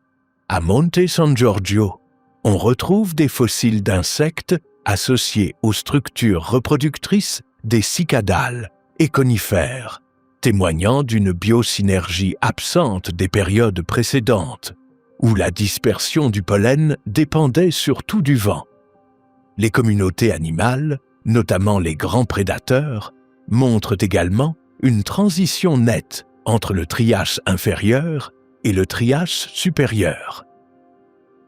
À Monte San Giorgio, on retrouve des fossiles d'insectes associés aux structures reproductrices des cicadales et conifères, témoignant d'une biosynergie absente des périodes précédentes, où la dispersion du pollen dépendait surtout du vent. Les communautés animales, notamment les grands prédateurs, montrent également une transition nette entre le Trias inférieur et le Trias supérieur.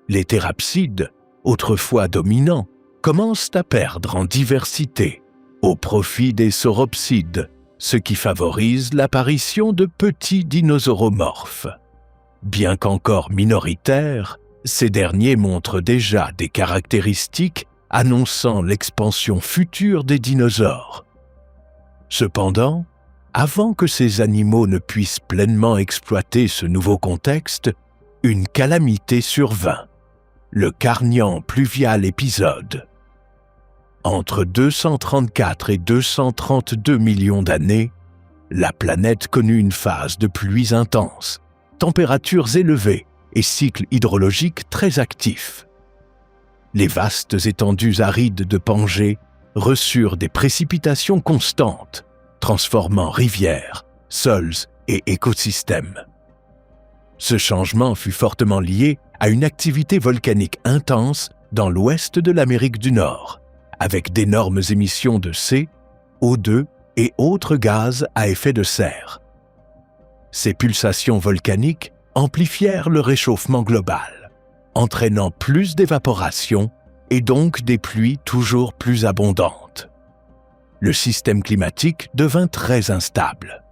Les thérapsides, autrefois dominants, commencent à perdre en diversité, au profit des sauropsides, ce qui favorise l'apparition de petits dinosauromorphes. Bien qu'encore minoritaires, ces derniers montrent déjà des caractéristiques annonçant l'expansion future des dinosaures. Cependant, avant que ces animaux ne puissent pleinement exploiter ce nouveau contexte, une calamité survint, le Carnian pluvial épisode. Entre 234 et 232 millions d'années, la planète connut une phase de pluies intenses, températures élevées et cycles hydrologiques très actifs. Les vastes étendues arides de Pangée reçurent des précipitations constantes, transformant rivières, sols et écosystèmes. Ce changement fut fortement lié à une activité volcanique intense dans l'ouest de l'Amérique du Nord, avec d'énormes émissions de C, O2 et autres gaz à effet de serre. Ces pulsations volcaniques amplifièrent le réchauffement global, entraînant plus d'évaporation et donc des pluies toujours plus abondantes. Le système climatique devint très instable.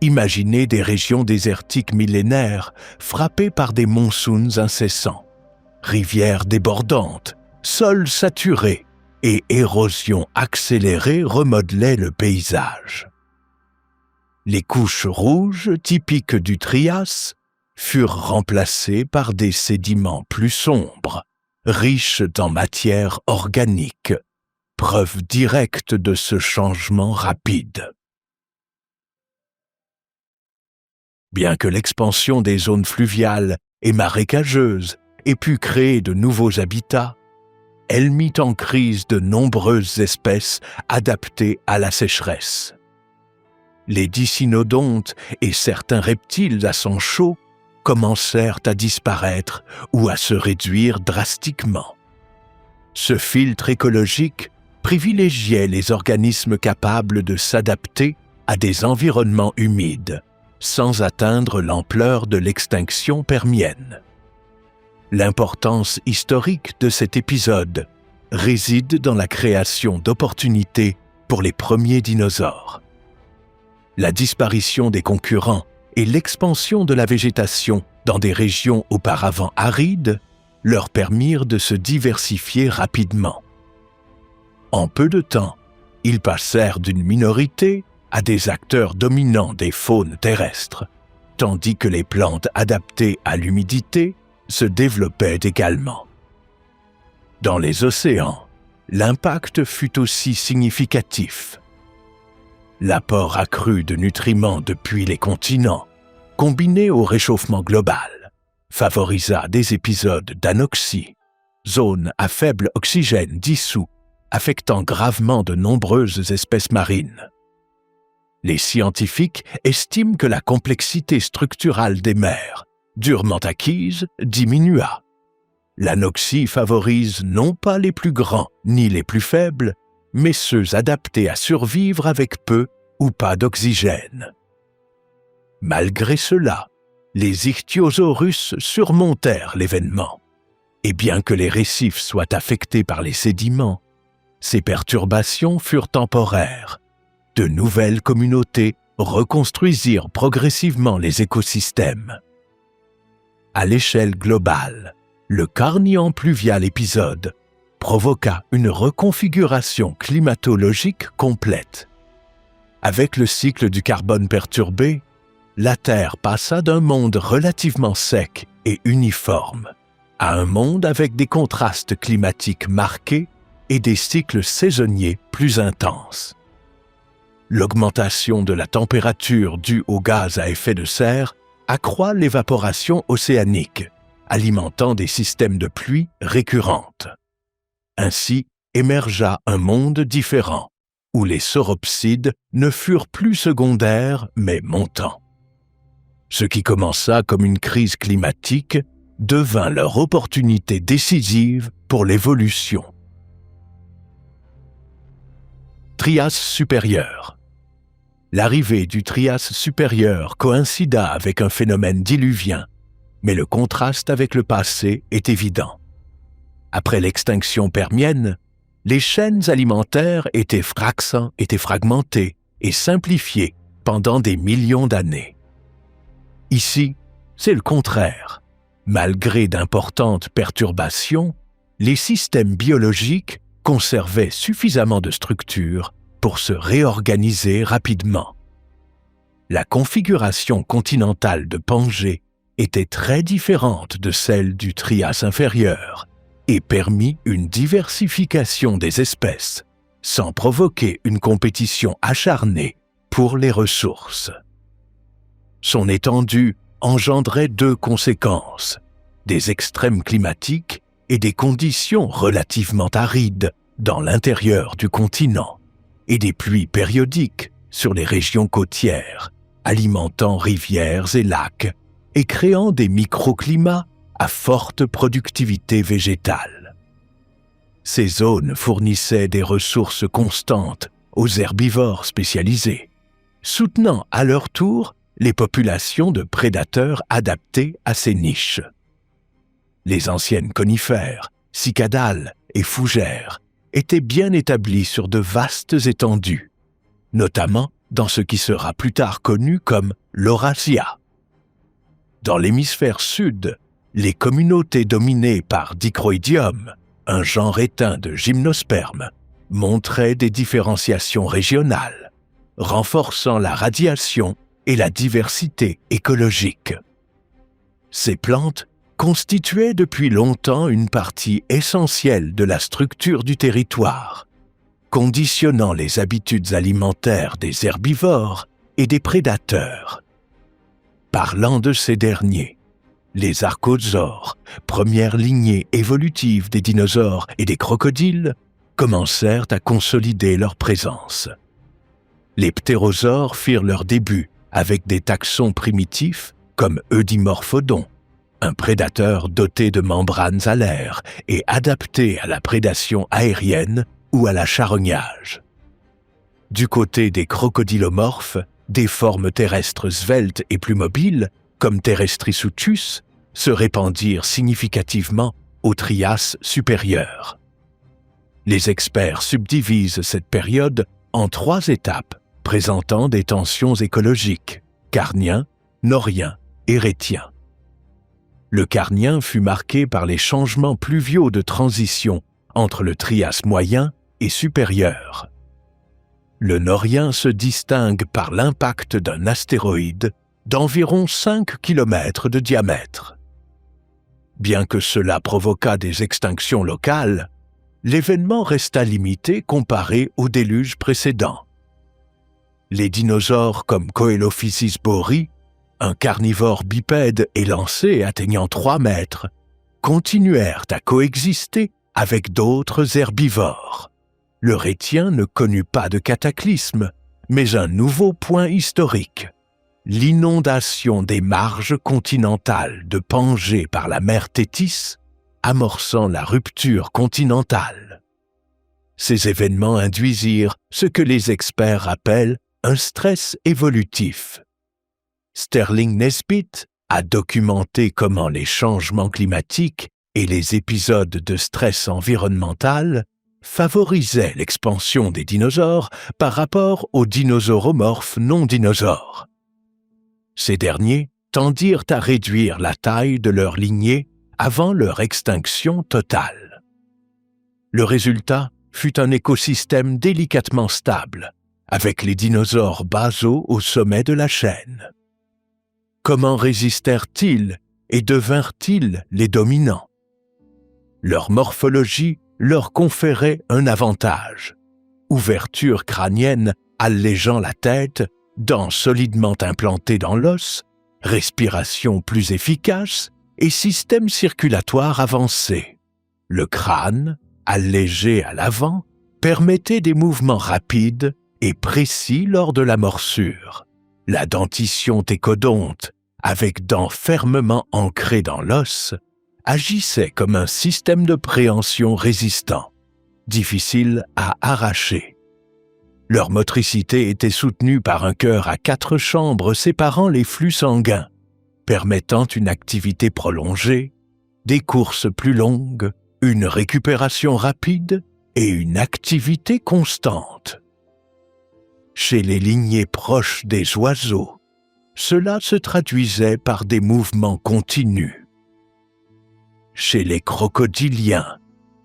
Imaginez des régions désertiques millénaires frappées par des monsouns incessants, rivières débordantes, sols saturés et érosion accélérée remodelaient le paysage. Les couches rouges typiques du Trias furent remplacées par des sédiments plus sombres, riches en matière organique, preuve directe de ce changement rapide. Bien que l'expansion des zones fluviales et marécageuses ait pu créer de nouveaux habitats, elle mit en crise de nombreuses espèces adaptées à la sécheresse. Les dicynodontes et certains reptiles à sang chaud commencèrent à disparaître ou à se réduire drastiquement. Ce filtre écologique privilégiait les organismes capables de s'adapter à des environnements humides, sans atteindre l'ampleur de l'extinction permienne. L'importance historique de cet épisode réside dans la création d'opportunités pour les premiers dinosaures. La disparition des concurrents et l'expansion de la végétation dans des régions auparavant arides leur permirent de se diversifier rapidement. En peu de temps, ils passèrent d'une minorité à des acteurs dominants des faunes terrestres, tandis que les plantes adaptées à l'humidité se développaient également. Dans les océans, l'impact fut aussi significatif. L'apport accru de nutriments depuis les continents, combiné au réchauffement global, favorisa des épisodes d'anoxie, zone à faible oxygène dissous, affectant gravement de nombreuses espèces marines. Les scientifiques estiment que la complexité structurale des mers, durement acquise, diminua. L'anoxie favorise non pas les plus grands ni les plus faibles, mais ceux adaptés à survivre avec peu ou pas d'oxygène. Malgré cela, Les ichthyosaurus surmontèrent l'événement. Et bien que les récifs soient affectés par les sédiments, ces perturbations furent temporaires. De nouvelles communautés reconstruisirent progressivement les écosystèmes. À l'échelle globale, le Carnian pluvial épisode provoqua une reconfiguration climatologique complète. Avec le cycle du carbone perturbé, la Terre passa d'un monde relativement sec et uniforme à un monde avec des contrastes climatiques marqués et des cycles saisonniers plus intenses. L'augmentation de la température due aux gaz à effet de serre accroît l'évaporation océanique, alimentant des systèmes de pluie récurrentes. Ainsi émergea un monde différent, où les sauropsides ne furent plus secondaires mais montants. Ce qui commença comme une crise climatique devint leur opportunité décisive pour l'évolution. Trias supérieur. L'arrivée du Trias supérieur coïncida avec un phénomène diluvien, mais le contraste avec le passé est évident. Après l'extinction permienne, les chaînes alimentaires étaient fragmentées et simplifiées pendant des millions d'années. Ici, c'est le contraire. Malgré d'importantes perturbations, les systèmes biologiques conservaient suffisamment de structure pour se réorganiser rapidement. La configuration continentale de Pangée était très différente de celle du Trias inférieur et permit une diversification des espèces, sans provoquer une compétition acharnée pour les ressources. Son étendue engendrait deux conséquences, des extrêmes climatiques et des conditions relativement arides dans l'intérieur du continent, et des pluies périodiques sur les régions côtières, alimentant rivières et lacs, et créant des microclimats à forte productivité végétale. Ces zones fournissaient des ressources constantes aux herbivores spécialisés, soutenant à leur tour les populations de prédateurs adaptés à ces niches. Les anciennes conifères, cicadales et fougères étaient bien établies sur de vastes étendues, notamment dans ce qui sera plus tard connu comme l'Eurasia. Dans l'hémisphère sud, les communautés dominées par Dicroidium, un genre éteint de gymnospermes, montraient des différenciations régionales, renforçant la radiation et la diversité écologique. Ces plantes constituaient depuis longtemps une partie essentielle de la structure du territoire, conditionnant les habitudes alimentaires des herbivores et des prédateurs. Parlant de ces derniers, les archosaures, première lignée évolutive des dinosaures et des crocodiles, commencèrent à consolider leur présence. Les ptérosaures firent leur début avec des taxons primitifs comme Eudimorphodon, un prédateur doté de membranes alaires et adapté à la prédation aérienne ou à la charognage. Du côté des crocodilomorphes, des formes terrestres sveltes et plus mobiles, comme Terrestrisuchus, se répandirent significativement au Trias supérieur. Les experts subdivisent cette période en 3 étapes présentant des tensions écologiques, Carnien, Norien et Rétien. Le Carnien fut marqué par les changements pluviaux de transition entre le Trias moyen et supérieur. Le Norien se distingue par l'impact d'un astéroïde d'environ 5 km de diamètre. Bien que cela provoqua des extinctions locales, l'événement resta limité comparé au déluge précédent. Les dinosaures comme Coelophysis bohri, un carnivore bipède élancé atteignant 3 mètres, continuèrent à coexister avec d'autres herbivores. Le Rétien ne connut pas de cataclysme, mais un nouveau point historique, l'inondation des marges continentales de Pangée par la mer Thétis, amorçant la rupture continentale. Ces événements induisirent ce que les experts appellent un stress évolutif. Sterling Nesbitt a documenté comment les changements climatiques et les épisodes de stress environnemental favorisaient l'expansion des dinosaures par rapport aux dinosauromorphes non dinosaures. Ces derniers tendirent à réduire la taille de leur lignée avant leur extinction totale. Le résultat fut un écosystème délicatement stable, avec les dinosaures basaux au sommet de la chaîne. Comment résistèrent-ils et devinrent-ils les dominants? Leur morphologie leur conférait un avantage. Ouverture crânienne allégeant la tête, dents solidement implantées dans l'os, respiration plus efficace et système circulatoire avancé. Le crâne, allégé à l'avant, permettait des mouvements rapides et précis lors de la morsure. La dentition técodonte, avec dents fermement ancrées dans l'os, agissait comme un système de préhension résistant, difficile à arracher. Leur motricité était soutenue par un cœur à 4 chambres séparant les flux sanguins, permettant une activité prolongée, des courses plus longues, une récupération rapide et une activité constante. Chez les lignées proches des oiseaux, cela se traduisait par des mouvements continus. Chez les crocodiliens,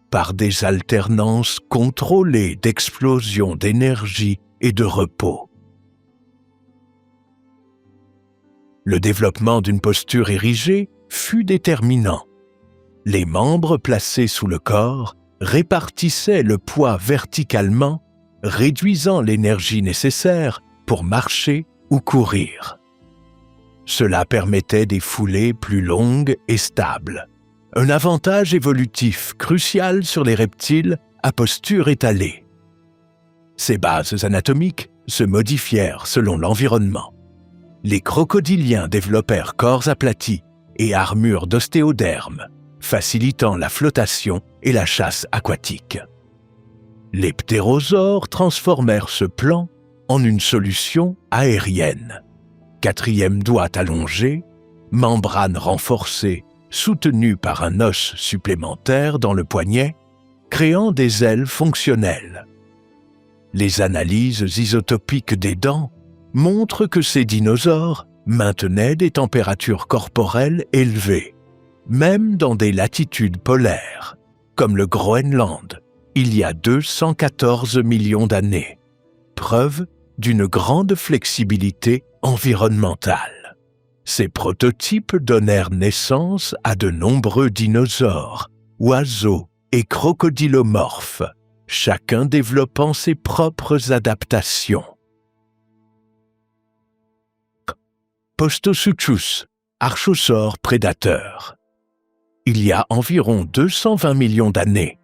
par des alternances contrôlées d'explosion d'énergie et de repos. Le développement d'une posture érigée fut déterminant. Les membres placés sous le corps répartissaient le poids verticalement, réduisant l'énergie nécessaire pour marcher ou courir. Cela permettait des foulées plus longues et stables, un avantage évolutif crucial sur les reptiles à posture étalée. Ces bases anatomiques se modifièrent selon l'environnement. Les crocodiliens développèrent corps aplatis et armures d'ostéoderme, facilitant la flottation et la chasse aquatique. Les ptérosaures transformèrent ce plan en une solution aérienne. 4e doigt allongé, membrane renforcée, soutenue par un os supplémentaire dans le poignet, créant des ailes fonctionnelles. Les analyses isotopiques des dents montrent que ces dinosaures maintenaient des températures corporelles élevées, même dans des latitudes polaires, comme le Groenland, il y a 214 millions d'années, preuve d'une grande flexibilité environnementale. Ces prototypes donnèrent naissance à de nombreux dinosaures, oiseaux et crocodilomorphes, chacun développant ses propres adaptations. Postosuchus, archosaure prédateur. Il y a environ 220 millions d'années,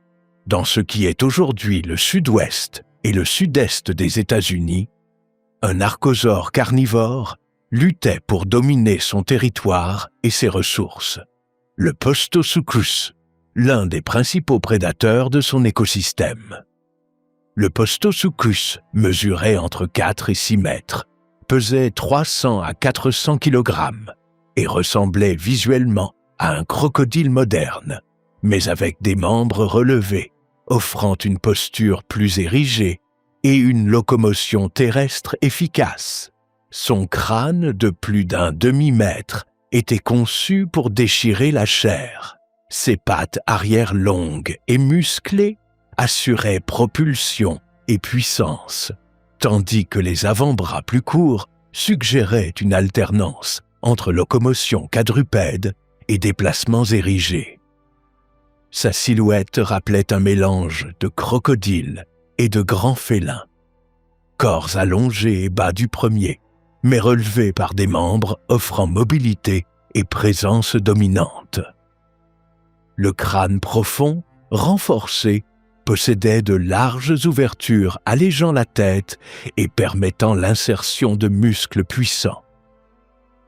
dans ce qui est aujourd'hui le sud-ouest et le sud-est des États-Unis, un archosaure carnivore luttait pour dominer son territoire et ses ressources. Le Postosuchus, l'un des principaux prédateurs de son écosystème. Le Postosuchus mesurait entre 4 et 6 mètres, pesait 300 à 400 kg et ressemblait visuellement à un crocodile moderne, mais avec des membres relevés, offrant une posture plus érigée et une locomotion terrestre efficace. Son crâne de plus d'un demi-mètre était conçu pour déchirer la chair. Ses pattes arrière longues et musclées assuraient propulsion et puissance, tandis que les avant-bras plus courts suggéraient une alternance entre locomotion quadrupède et déplacements érigés. Sa silhouette rappelait un mélange de crocodile et de grand félin. Corps allongés et bas du premier, mais relevés par des membres offrant mobilité et présence dominante. Le crâne profond, renforcé, possédait de larges ouvertures allégeant la tête et permettant l'insertion de muscles puissants.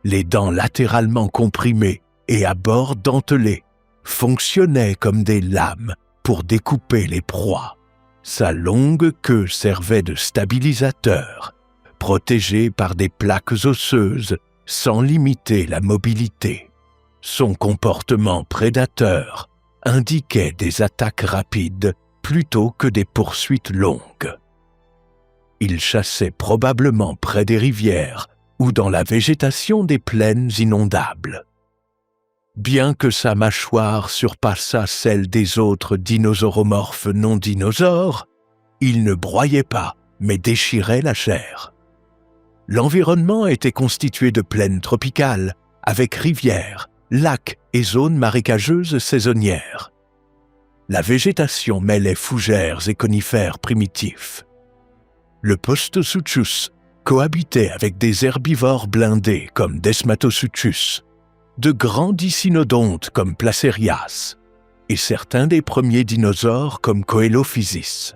Les dents latéralement comprimées et à bords dentelés fonctionnaient comme des lames pour découper les proies. Sa longue queue servait de stabilisateur, protégée par des plaques osseuses sans limiter la mobilité. Son comportement prédateur indiquait des attaques rapides plutôt que des poursuites longues. Il chassait probablement près des rivières ou dans la végétation des plaines inondables. Bien que sa mâchoire surpassât celle des autres dinosauromorphes non dinosaures, il ne broyait pas, mais déchirait la chair. L'environnement était constitué de plaines tropicales, avec rivières, lacs et zones marécageuses saisonnières. La végétation mêlait fougères et conifères primitifs. Le Postosuchus cohabitait avec des herbivores blindés comme Desmatosuchus, de grands dicynodontes comme Placerias et certains des premiers dinosaures comme Coelophysis.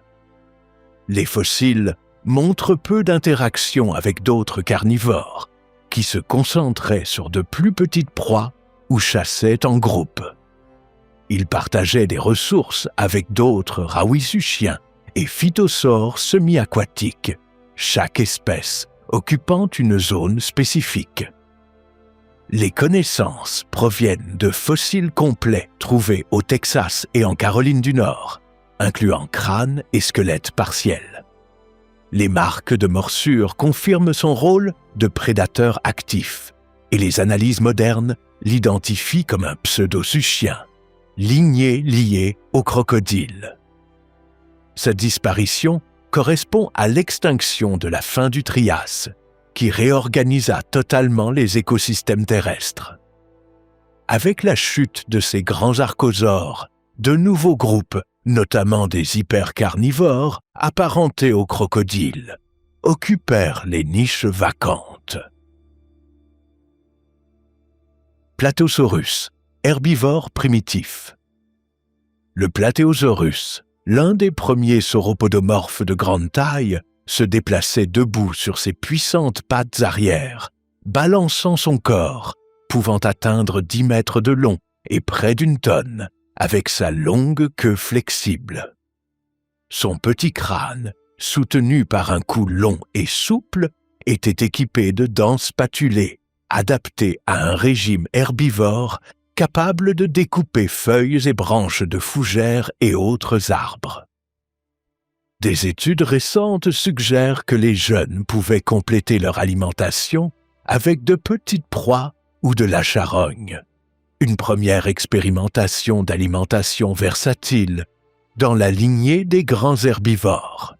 Les fossiles montrent peu d'interactions avec d'autres carnivores, qui se concentraient sur de plus petites proies ou chassaient en groupe. Ils partageaient des ressources avec d'autres rawisuchiens et phytosaures semi-aquatiques, chaque espèce occupant une zone spécifique. Les connaissances proviennent de fossiles complets trouvés au Texas et en Caroline du Nord, incluant crânes et squelettes partiels. Les marques de morsure confirment son rôle de prédateur actif, et les analyses modernes l'identifient comme un pseudosuchien, lignée liée au crocodile. Sa disparition correspond à l'extinction de la fin du Trias, qui réorganisa totalement les écosystèmes terrestres. Avec la chute de ces grands archosaures, de nouveaux groupes, notamment des hypercarnivores apparentés aux crocodiles, occupèrent les niches vacantes. Plateosaurus, herbivore primitif. Le Plateosaurus, l'un des premiers sauropodomorphes de grande taille, se déplaçait debout sur ses puissantes pattes arrière, balançant son corps, pouvant atteindre 10 mètres de long et près d'une tonne, avec sa longue queue flexible. Son petit crâne, soutenu par un cou long et souple, était équipé de dents spatulées, adaptées à un régime herbivore capable de découper feuilles et branches de fougères et autres arbres. Des études récentes suggèrent que les jeunes pouvaient compléter leur alimentation avec de petites proies ou de la charogne. Une première expérimentation d'alimentation versatile dans la lignée des grands herbivores.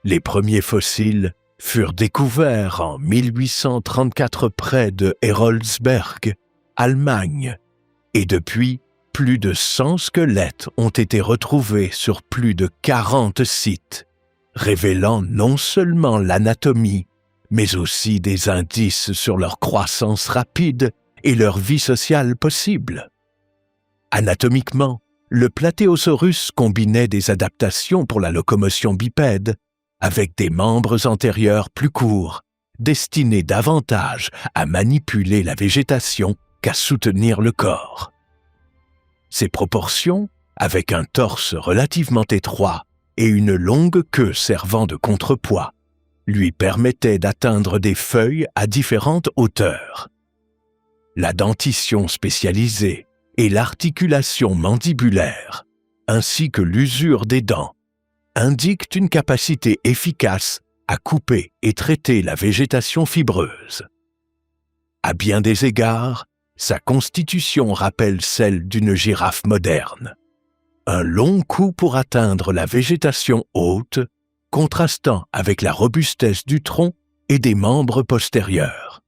Les premiers fossiles furent découverts en 1834 près de Heroldsberg, Allemagne, et depuis, plus de 100 squelettes ont été retrouvés sur plus de 40 sites, révélant non seulement l'anatomie, mais aussi des indices sur leur croissance rapide et leur vie sociale possible. Anatomiquement, le Plateosaurus combinait des adaptations pour la locomotion bipède avec des membres antérieurs plus courts, destinés davantage à manipuler la végétation qu'à soutenir le corps. Ses proportions, avec un torse relativement étroit et une longue queue servant de contrepoids, lui permettaient d'atteindre des feuilles à différentes hauteurs. La dentition spécialisée et l'articulation mandibulaire, ainsi que l'usure des dents, indiquent une capacité efficace à couper et traiter la végétation fibreuse. À bien des égards, sa constitution rappelle celle d'une girafe moderne. Un long cou pour atteindre la végétation haute, contrastant avec la robustesse du tronc et des membres postérieurs.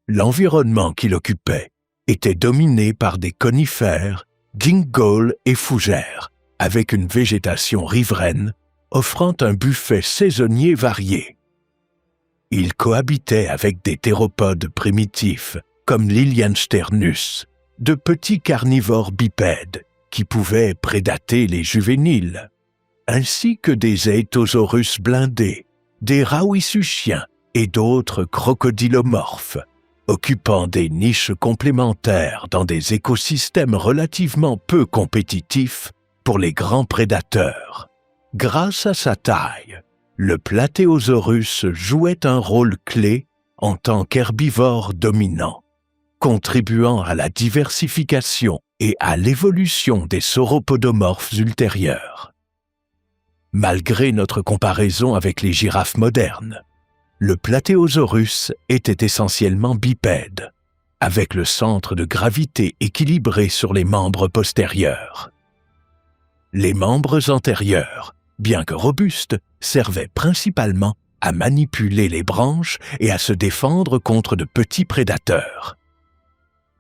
L'environnement qu'il occupait était dominé par des conifères, gingolls et fougères, avec une végétation riveraine offrant un buffet saisonnier varié. Il cohabitait avec des théropodes primitifs comme Liliensternus, de petits carnivores bipèdes qui pouvaient prédater les juvéniles, ainsi que des Aetosaurus blindés, des rawisuchiens et d'autres crocodilomorphes, occupant des niches complémentaires dans des écosystèmes relativement peu compétitifs pour les grands prédateurs. Grâce à sa taille, le Plateosaurus jouait un rôle clé en tant qu'herbivore dominant, contribuant à la diversification et à l'évolution des sauropodomorphes ultérieurs. Malgré notre comparaison avec les girafes modernes, le Plateosaurus était essentiellement bipède, avec le centre de gravité équilibré sur les membres postérieurs. Les membres antérieurs, bien que robustes, servaient principalement à manipuler les branches et à se défendre contre de petits prédateurs.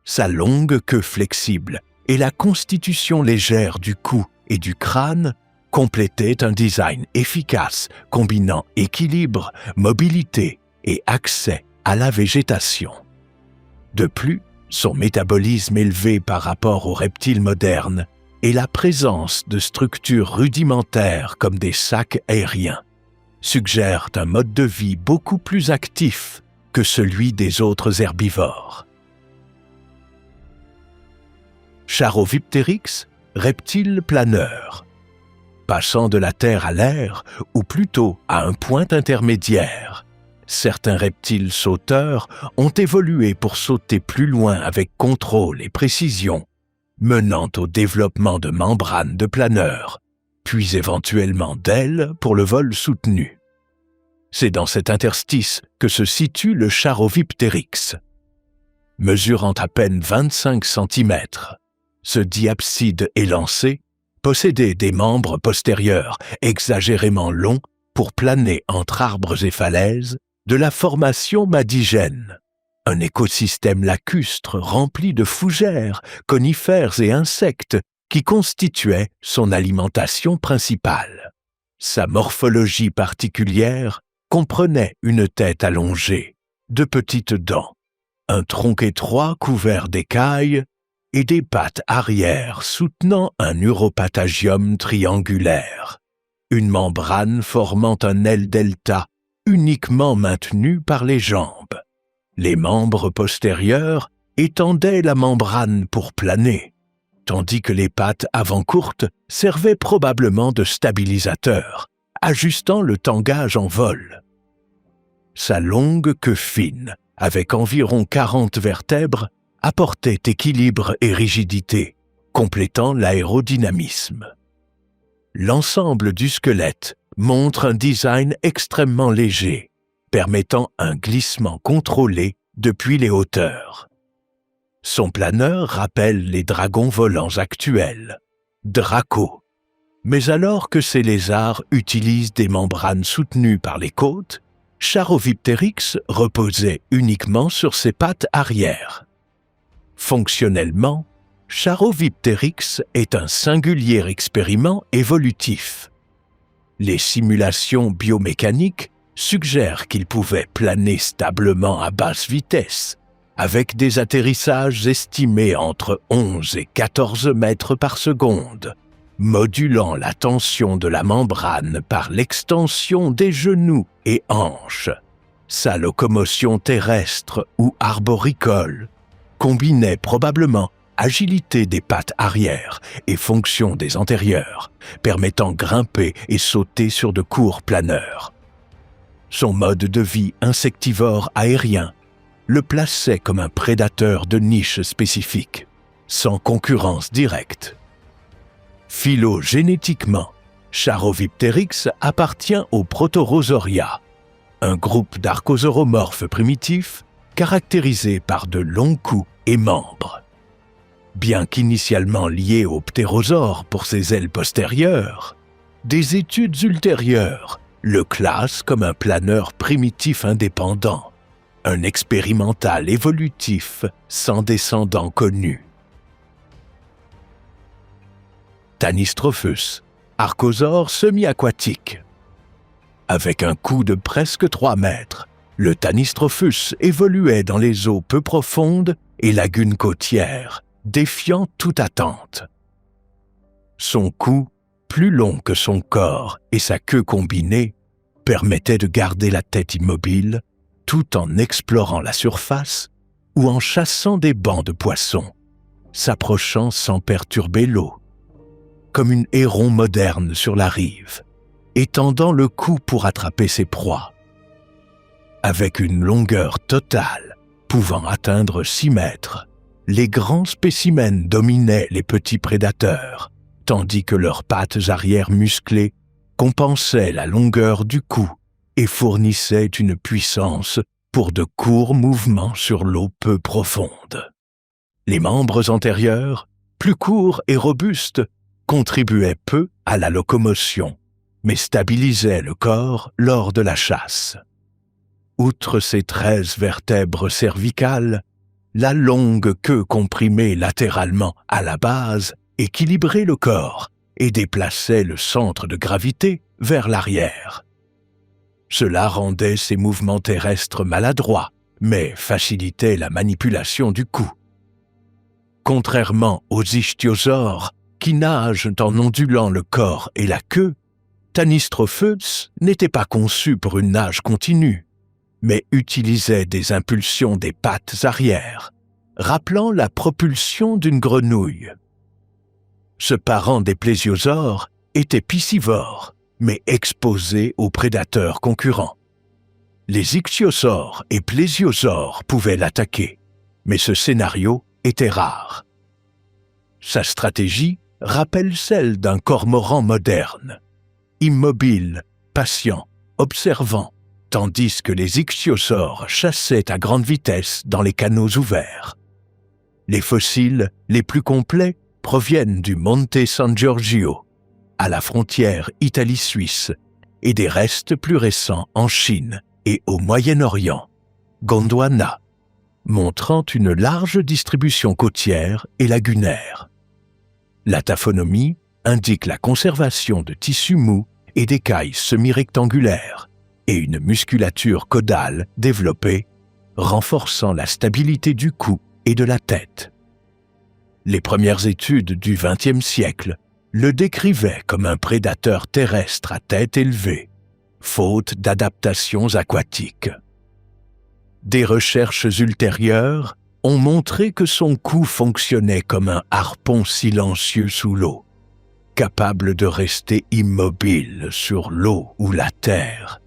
Sa longue queue flexible et la constitution légère du cou et du crâne complétaient un design efficace combinant équilibre, mobilité et accès à la végétation. De plus, son métabolisme élevé par rapport aux reptiles modernes et la présence de structures rudimentaires comme des sacs aériens suggèrent un mode de vie beaucoup plus actif que celui des autres herbivores. Charovipteryx, reptile planeur. Passant de la terre à l'air, ou plutôt à un point intermédiaire, certains reptiles sauteurs ont évolué pour sauter plus loin avec contrôle et précision, menant au développement de membranes de planeurs, puis éventuellement d'ailes pour le vol soutenu. C'est dans cet interstice que se situe le Charovipteryx. Mesurant à peine 25 cm, ce diapside élancé possédait des membres postérieurs exagérément longs pour planer entre arbres et falaises de la formation madigène, un écosystème lacustre rempli de fougères, conifères et insectes qui constituaient son alimentation principale. Sa morphologie particulière comprenait une tête allongée, de petites dents, un tronc étroit couvert d'écailles et des pattes arrière soutenant un uropatagium triangulaire, une membrane formant un aile delta uniquement maintenue par les jambes. Les membres postérieurs étendaient la membrane pour planer, tandis que les pattes avant courtes servaient probablement de stabilisateurs, ajustant le tangage en vol. Sa longue queue fine, avec environ 40 vertèbres, apportait équilibre et rigidité, complétant l'aérodynamisme. L'ensemble du squelette montre un design extrêmement léger, permettant un glissement contrôlé depuis les hauteurs. Son planeur rappelle les dragons volants actuels, Draco. Mais alors que ces lézards utilisent des membranes soutenues par les côtes, Charovipteryx reposait uniquement sur ses pattes arrière. Fonctionnellement, Charovipteryx est un singulier expériment évolutif. Les simulations biomécaniques suggèrent qu'il pouvait planer stablement à basse vitesse, avec des atterrissages estimés entre 11 et 14 mètres par seconde, modulant la tension de la membrane par l'extension des genoux et hanches. Sa locomotion terrestre ou arboricole combinait probablement agilité des pattes arrière et fonction des antérieures, permettant grimper et sauter sur de courts planeurs. Son mode de vie insectivore aérien le plaçait comme un prédateur de niche spécifique, sans concurrence directe. Phylogénétiquement, Charovipteryx appartient aux Protorosauria, un groupe d'archosauromorphes primitifs caractérisé par de longs coups et membres. Bien qu'initialement lié aux ptérosaures pour ses ailes postérieures, des études ultérieures le classent comme un planeur primitif indépendant, un expérimental évolutif sans descendants connus. Tanystrophus, archosaure semi-aquatique. Avec un cou de presque 3 mètres, le Tanystrophus évoluait dans les eaux peu profondes et lagunes côtières, défiant toute attente. Son cou, plus long que son corps et sa queue combinée, permettait de garder la tête immobile tout en explorant la surface ou en chassant des bancs de poissons, s'approchant sans perturber l'eau, comme une héron moderne sur la rive, étendant le cou pour attraper ses proies. Avec une longueur totale pouvant atteindre 6 mètres, les grands spécimens dominaient les petits prédateurs, tandis que leurs pattes arrière musclées compensaient la longueur du cou et fournissaient une puissance pour de courts mouvements sur l'eau peu profonde. Les membres antérieurs, plus courts et robustes, contribuaient peu à la locomotion, mais stabilisaient le corps lors de la chasse. Outre ces 13 vertèbres cervicales, la longue queue comprimée latéralement à la base équilibrait le corps et déplaçait le centre de gravité vers l'arrière. Cela rendait ces mouvements terrestres maladroits, mais facilitait la manipulation du cou. Contrairement aux ichthyosaures, qui nagent en ondulant le corps et la queue, Tanystropheus n'était pas conçu pour une nage continue, mais utilisait des impulsions des pattes arrière, rappelant la propulsion d'une grenouille. Ce parent des plésiosaures était piscivore, mais exposé aux prédateurs concurrents. Les ichthyosaures et plésiosaures pouvaient l'attaquer, mais ce scénario était rare. Sa stratégie rappelle celle d'un cormoran moderne, immobile, patient, observant, tandis que les ichthyosaures chassaient à grande vitesse dans les canaux ouverts. Les fossiles les plus complets proviennent du Monte San Giorgio, à la frontière Italie-Suisse, et des restes plus récents en Chine et au Moyen-Orient, Gondwana, montrant une large distribution côtière et lagunaire. La taphonomie indique la conservation de tissus mous et d'écailles semi-rectangulaires et une musculature caudale développée, renforçant la stabilité du cou et de la tête. Les premières études du XXe siècle le décrivaient comme un prédateur terrestre à tête élevée, faute d'adaptations aquatiques. Des recherches ultérieures ont montré que son cou fonctionnait comme un harpon silencieux sous l'eau, capable de rester immobile sur l'eau ou la terre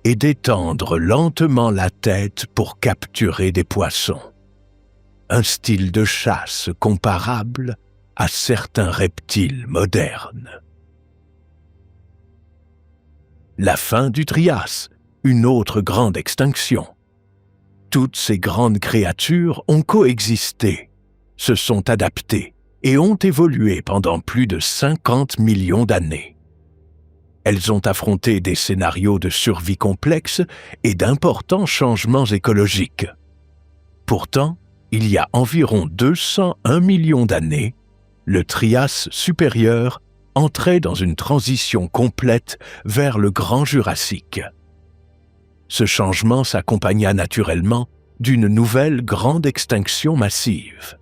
et d'étendre lentement la tête pour capturer des poissons. Un style de chasse comparable à certains reptiles modernes. La fin du Trias, une autre grande extinction. Toutes ces grandes créatures ont coexisté, se sont adaptées et ont évolué pendant plus de 50 millions d'années. Elles ont affronté des scénarios de survie complexes et d'importants changements écologiques. Pourtant, il y a environ 201 millions d'années, le Trias supérieur entrait dans une transition complète vers le Grand Jurassique. Ce changement s'accompagna naturellement d'une nouvelle grande extinction massive.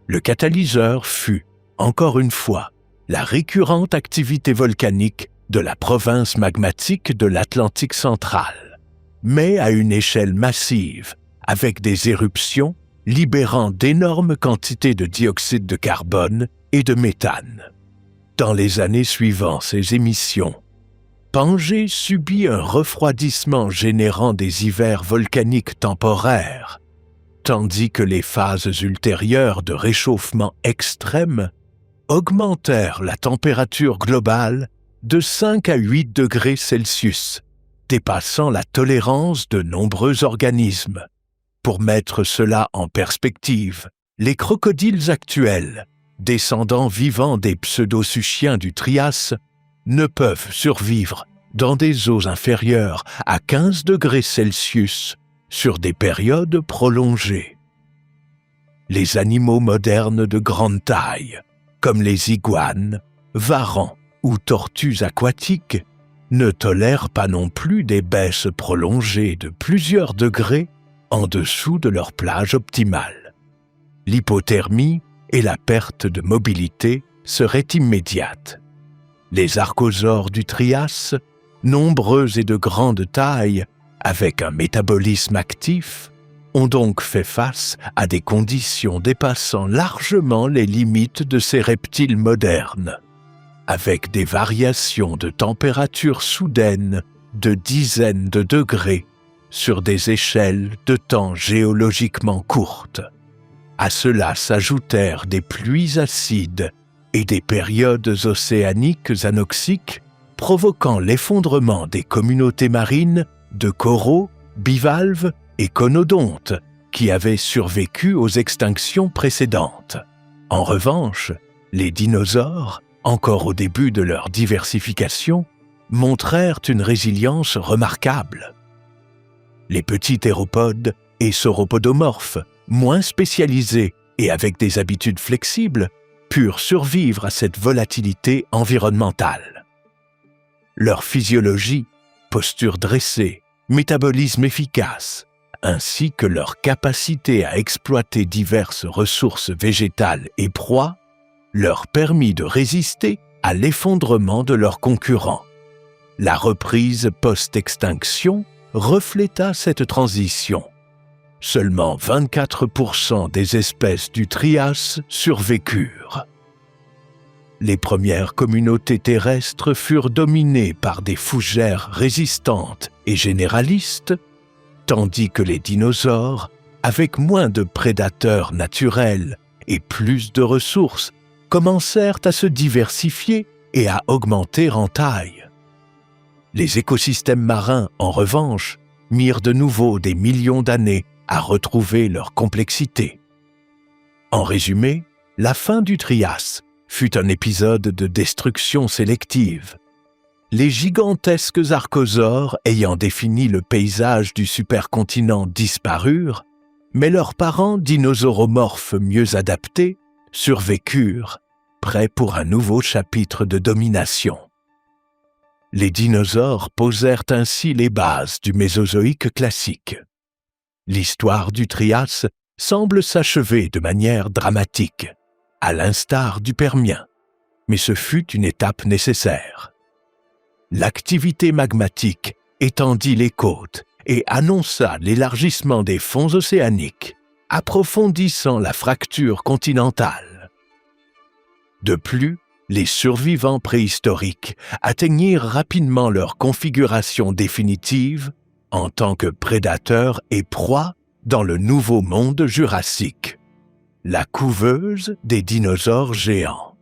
Le catalyseur fut, encore une fois, la récurrente activité volcanique de la province magmatique de l'Atlantique central, mais à une échelle massive, avec des éruptions libérant d'énormes quantités de dioxyde de carbone et de méthane. Dans les années suivant ces émissions, Pangée subit un refroidissement générant des hivers volcaniques temporaires, tandis que les phases ultérieures de réchauffement extrême augmentèrent la température globale de 5 à 8 degrés Celsius, dépassant la tolérance de nombreux organismes. Pour mettre cela en perspective, les crocodiles actuels, descendants vivants des pseudosuchiens du Trias, ne peuvent survivre dans des eaux inférieures à 15 degrés Celsius sur des périodes prolongées. Les animaux modernes de grande taille, comme les iguanes, varans ou tortues aquatiques, ne tolèrent pas non plus des baisses prolongées de plusieurs degrés en dessous de leur plage optimale. L'hypothermie et la perte de mobilité seraient immédiates. Les archosaures du Trias, nombreux et de grande taille, avec un métabolisme actif, ont donc fait face à des conditions dépassant largement les limites de ces reptiles modernes, avec des variations de température soudaines de dizaines de degrés sur des échelles de temps géologiquement courtes. À cela s'ajoutèrent des pluies acides et des périodes océaniques anoxiques provoquant l'effondrement des communautés marines de coraux, bivalves et conodontes qui avaient survécu aux extinctions précédentes. En revanche, les dinosaures, encore au début de leur diversification, montrèrent une résilience remarquable. Les petits théropodes et sauropodomorphes, moins spécialisés et avec des habitudes flexibles, purent survivre à cette volatilité environnementale. Leur physiologie, posture dressée, métabolisme efficace, ainsi que leur capacité à exploiter diverses ressources végétales et proies, leur permit de résister à l'effondrement de leurs concurrents. La reprise post-extinction refléta cette transition. Seulement 24% des espèces du Trias survécurent. Les premières communautés terrestres furent dominées par des fougères résistantes et généralistes, tandis que les dinosaures, avec moins de prédateurs naturels et plus de ressources, commencèrent à se diversifier et à augmenter en taille. Les écosystèmes marins, en revanche, mirent de nouveau des millions d'années à retrouver leur complexité. En résumé, la fin du Trias fut un épisode de destruction sélective. Les gigantesques archosaures ayant défini le paysage du supercontinent disparurent, mais leurs parents dinosauromorphes mieux adaptés survécurent, prêts pour un nouveau chapitre de domination. Les dinosaures posèrent ainsi les bases du Mésozoïque classique. L'histoire du Trias semble s'achever de manière dramatique, à l'instar du Permien, mais ce fut une étape nécessaire. L'activité magmatique étendit les côtes et annonça l'élargissement des fonds océaniques, approfondissant la fracture continentale. De plus, les survivants préhistoriques atteignirent rapidement leur configuration définitive en tant que prédateurs et proies dans le nouveau monde jurassique, la couveuse des dinosaures géants.